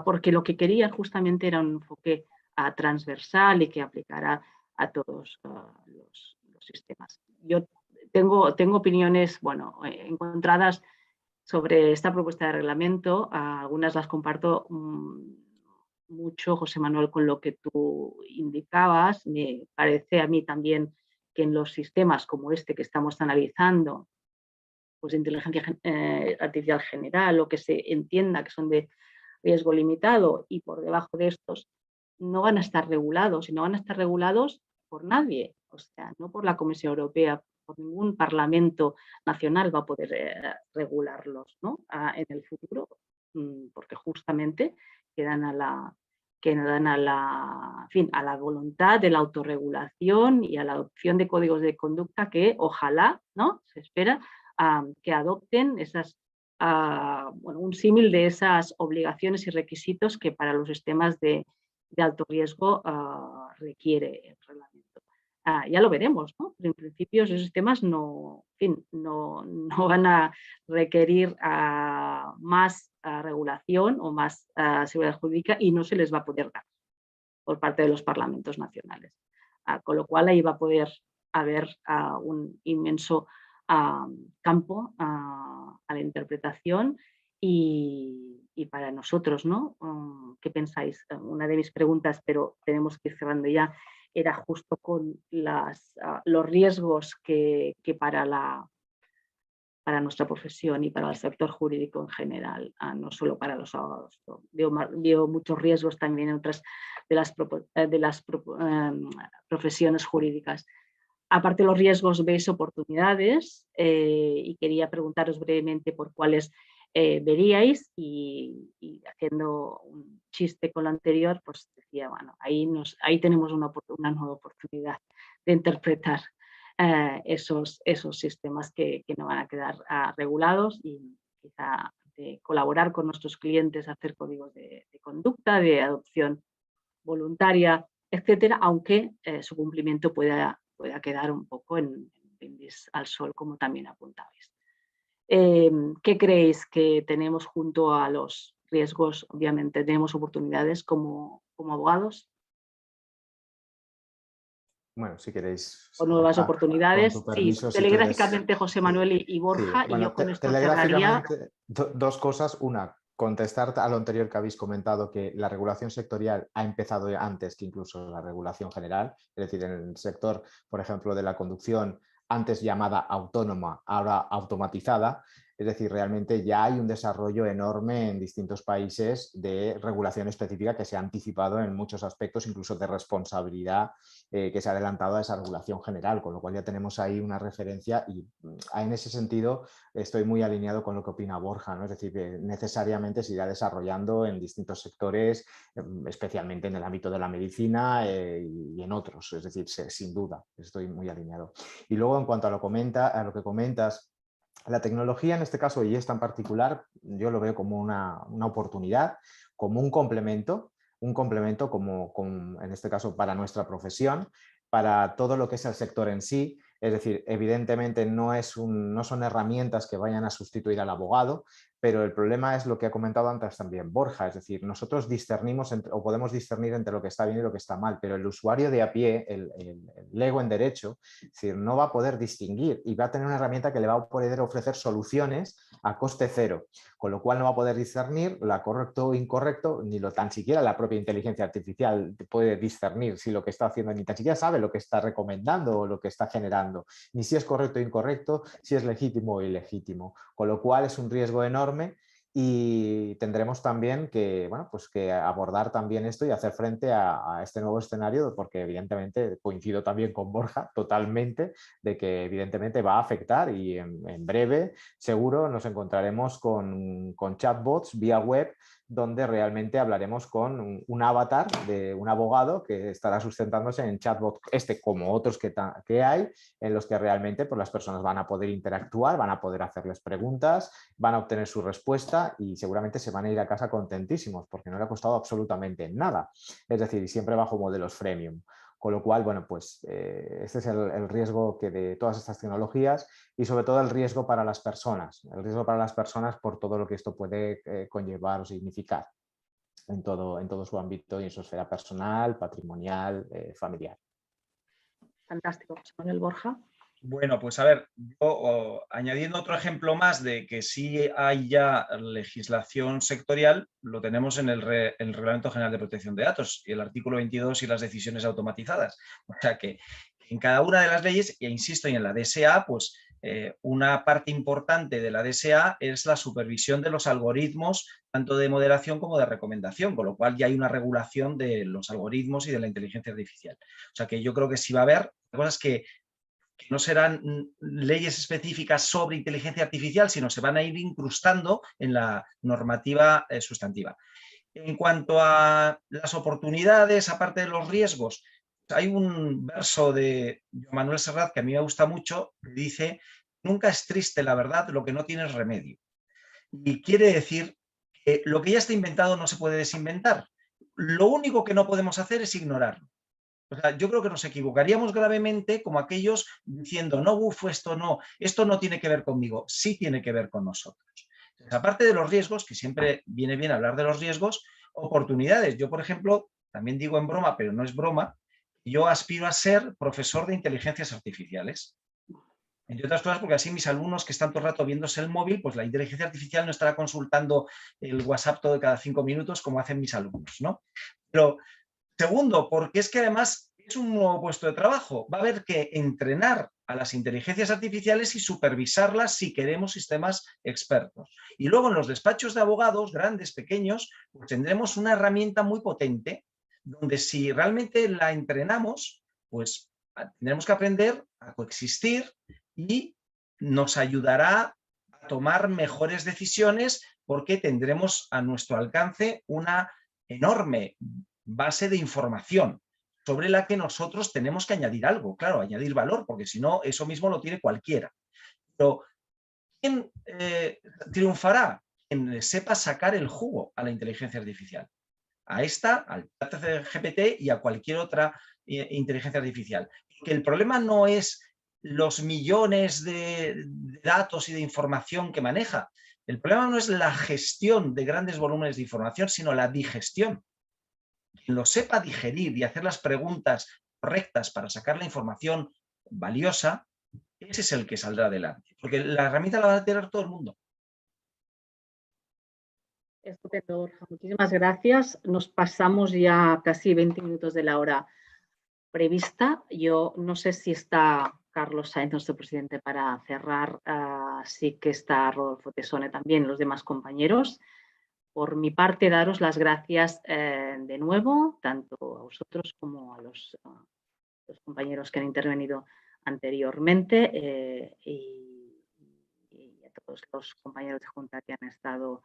porque lo que querían justamente era un enfoque transversal y que aplicara a todos los sistemas. Yo tengo opiniones, bueno, encontradas sobre esta propuesta de reglamento. Algunas las comparto mucho, José Manuel, con lo que tú indicabas. Me parece a mí también que en los sistemas como este que estamos analizando, pues de inteligencia artificial general, o que se entienda que son de riesgo limitado y por debajo de estos, no van a estar regulados, y no van a estar regulados por nadie, o sea, no por la Comisión Europea, por ningún parlamento nacional va a poder regularlos, ¿no? En el futuro, porque justamente quedan a la voluntad de la autorregulación y a la adopción de códigos de conducta que ojalá, ¿no? Se espera que adopten un símil de esas obligaciones y requisitos que para los sistemas de alto riesgo requiere el reglamento. Ya lo veremos, ¿no? Pero en principio esos sistemas no van a requerir más regulación o más seguridad jurídica, y no se les va a poder dar por parte de los parlamentos nacionales. Con lo cual ahí va a poder haber un inmenso campo a la interpretación y para nosotros, ¿no? ¿Qué pensáis? Una de mis preguntas, pero tenemos que ir cerrando ya, era justo con los riesgos que para nuestra profesión y para el sector jurídico en general, no solo para los abogados. Veo muchos riesgos también en otras de las profesiones jurídicas. Aparte de los riesgos, veis oportunidades, y quería preguntaros brevemente por cuáles veríais, y haciendo un chiste con lo anterior, pues decía, bueno, ahí tenemos una nueva oportunidad de interpretar esos sistemas que no van a quedar regulados y quizá de colaborar con nuestros clientes a hacer códigos de conducta, de adopción voluntaria, etcétera, aunque su cumplimiento pueda quedar un poco en brindis al sol, como también apuntabais. ¿Qué creéis que tenemos junto a los riesgos? Obviamente tenemos oportunidades como abogados. Bueno, si queréis. O nuevas oportunidades. Con tu permiso, sí, telegráficamente José Manuel y Borja, sí, bueno, y yo con esto cerraría. Dos cosas. Una, contestar a lo anterior que habéis comentado, que la regulación sectorial ha empezado antes que incluso la regulación general, es decir, en el sector, por ejemplo, de la conducción, antes llamada autónoma, ahora automatizada. Es decir, realmente ya hay un desarrollo enorme en distintos países de regulación específica que se ha anticipado en muchos aspectos, incluso de responsabilidad, que se ha adelantado a esa regulación general, con lo cual ya tenemos ahí una referencia y en ese sentido estoy muy alineado con lo que opina Borja, ¿no? Es decir, que necesariamente se irá desarrollando en distintos sectores, especialmente en el ámbito de la medicina y en otros, es decir, sin duda, estoy muy alineado. Y luego en cuanto a lo que comentas, la tecnología en este caso, y esta en particular, yo lo veo como una oportunidad, como un complemento como en este caso para nuestra profesión, para todo lo que es el sector en sí. Es decir, evidentemente no son herramientas que vayan a sustituir al abogado, pero el problema es lo que ha comentado antes también Borja, es decir, nosotros discernimos o podemos discernir entre lo que está bien y lo que está mal, pero el usuario de a pie, el lego en derecho, es decir, no va a poder distinguir y va a tener una herramienta que le va a poder ofrecer soluciones a coste cero, con lo cual no va a poder discernir lo correcto o incorrecto, ni lo tan siquiera la propia inteligencia artificial puede discernir si lo que está haciendo, ni tan siquiera sabe lo que está recomendando o lo que está generando, ni si es correcto o incorrecto, si es legítimo o ilegítimo, con lo cual es un riesgo enorme y tendremos también que, bueno, pues que abordar también esto y hacer frente a este nuevo escenario, porque evidentemente coincido también con Borja totalmente de que evidentemente va a afectar y en breve seguro nos encontraremos con chatbots vía web donde realmente hablaremos con un avatar de un abogado que estará sustentándose en chatbot como otros que hay, en los que realmente pues, las personas van a poder interactuar, van a poder hacerles preguntas, van a obtener su respuesta y seguramente se van a ir a casa contentísimos porque no le ha costado absolutamente nada. Es decir, siempre bajo modelos freemium. Con lo cual, bueno, pues este es el riesgo de todas estas tecnologías y sobre todo el riesgo para las personas. El riesgo para las personas por todo lo que esto puede conllevar o significar en todo su ámbito y en su esfera personal, patrimonial, familiar. Fantástico. Manuel, Borja. Bueno, pues a ver, yo añadiendo otro ejemplo más de que sí hay ya legislación sectorial, lo tenemos en el Reglamento General de Protección de Datos y el artículo 22 y las decisiones automatizadas. O sea que en cada una de las leyes, e insisto, y en la DSA, pues una parte importante de la DSA es la supervisión de los algoritmos, tanto de moderación como de recomendación, con lo cual ya hay una regulación de los algoritmos y de la inteligencia artificial. O sea que yo creo que sí va a haber cosas que no serán leyes específicas sobre inteligencia artificial, sino se van a ir incrustando en la normativa sustantiva. En cuanto a las oportunidades, aparte de los riesgos, hay un verso de Manuel Serrat que a mí me gusta mucho, que dice: nunca es triste la verdad, lo que no tiene remedio. Y quiere decir que lo que ya está inventado no se puede desinventar. Lo único que no podemos hacer es ignorarlo. O sea, yo creo que nos equivocaríamos gravemente como aquellos diciendo, no, esto no tiene que ver conmigo, sí tiene que ver con nosotros. Entonces, aparte de los riesgos, que siempre viene bien hablar de los riesgos, oportunidades. Yo, por ejemplo, también digo en broma, pero no es broma, yo aspiro a ser profesor de inteligencias artificiales. Entre otras cosas porque así mis alumnos que están todo el rato viéndose el móvil, pues la inteligencia artificial no estará consultando el WhatsApp todo cada 5 minutos como hacen mis alumnos, ¿no? Pero segundo, porque es que además es un nuevo puesto de trabajo. Va a haber que entrenar a las inteligencias artificiales y supervisarlas si queremos sistemas expertos. Y luego en los despachos de abogados, grandes, pequeños, pues tendremos una herramienta muy potente donde si realmente la entrenamos, pues tendremos que aprender a coexistir y nos ayudará a tomar mejores decisiones porque tendremos a nuestro alcance una enorme base de información sobre la que nosotros tenemos que añadir algo, claro, añadir valor, porque si no, eso mismo lo tiene cualquiera. Pero ¿quién triunfará? Quien sepa sacar el jugo a la inteligencia artificial. A esta, al ChatGPT y a cualquier otra inteligencia artificial. Que el problema no es los millones de datos y de información que maneja. El problema no es la gestión de grandes volúmenes de información, sino la digestión. Quien lo sepa digerir y hacer las preguntas correctas para sacar la información valiosa, ese es el que saldrá adelante. Porque la herramienta la va a tener todo el mundo. Estupendo, Borja. Muchísimas gracias. Nos pasamos ya casi 20 minutos de la hora prevista. Yo no sé si está Carlos Sainz, nuestro presidente, para cerrar. Sí que está Rodolfo Tesone también, los demás compañeros. Por mi parte, daros las gracias de nuevo, tanto a vosotros como a los compañeros que han intervenido anteriormente y a todos los compañeros de Junta que han estado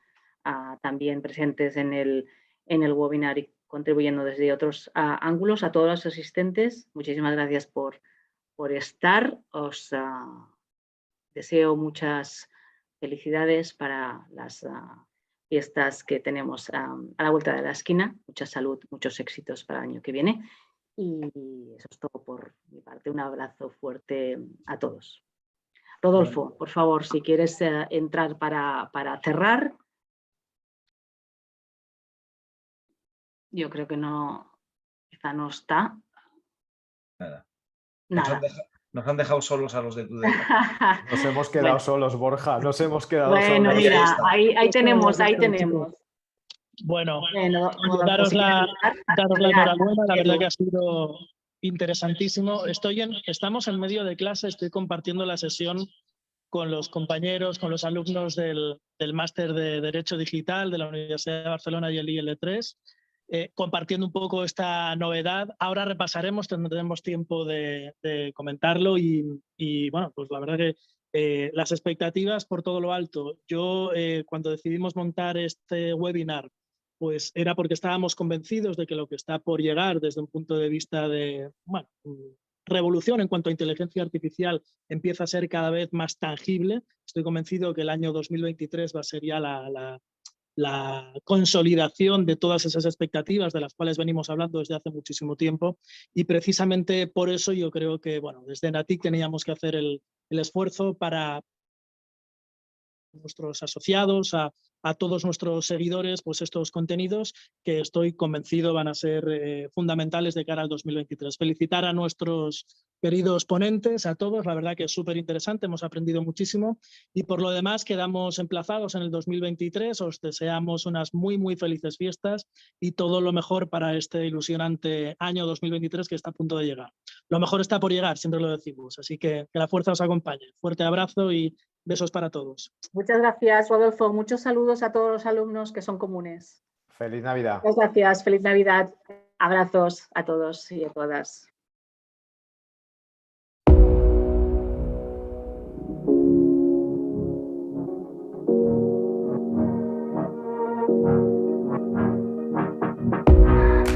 también presentes en el webinar y contribuyendo desde otros ángulos. A todos los asistentes, muchísimas gracias por estar. Os deseo muchas felicidades para las fiestas que tenemos a la vuelta de la esquina. Mucha salud, muchos éxitos para el año que viene. Y eso es todo por mi parte. Un abrazo fuerte a todos. Rodolfo, por favor, si quieres entrar para cerrar. Yo creo que no, quizá no está. Nada. Nada. Nos han dejado solos a los de Tudela. Nos hemos quedado solos, Borja, nos hemos quedado solos. Bueno, mira, ahí tenemos. Bueno, daros la enhorabuena, la verdad que ha sido interesantísimo. Estamos en medio de clase, estoy compartiendo la sesión con los compañeros, con los alumnos del máster de Derecho Digital de la Universidad de Barcelona y el IL3, compartiendo un poco esta novedad. Ahora repasaremos, tendremos tiempo de comentarlo y bueno, pues la verdad que las expectativas por todo lo alto. Yo cuando decidimos montar este webinar, pues era porque estábamos convencidos de que lo que está por llegar desde un punto de vista de, bueno, revolución en cuanto a inteligencia artificial empieza a ser cada vez más tangible. Estoy convencido que el año 2023 va a ser ya la consolidación de todas esas expectativas de las cuales venimos hablando desde hace muchísimo tiempo y precisamente por eso yo creo que, bueno, desde NATIC teníamos que hacer el esfuerzo para nuestros asociados, a todos nuestros seguidores, pues estos contenidos que estoy convencido van a ser fundamentales de cara al 2023. Felicitar a nuestros queridos ponentes, a todos, la verdad que es súper interesante, hemos aprendido muchísimo y por lo demás quedamos emplazados en el 2023, os deseamos unas muy felices fiestas y todo lo mejor para este ilusionante año 2023 que está a punto de llegar. Lo mejor está por llegar, siempre lo decimos, así que la fuerza os acompañe. Fuerte abrazo y besos para todos. Muchas gracias, Rodolfo. Muchos saludos a todos los alumnos que son comunes. Feliz Navidad. Muchas gracias. Feliz Navidad. Abrazos a todos y a todas.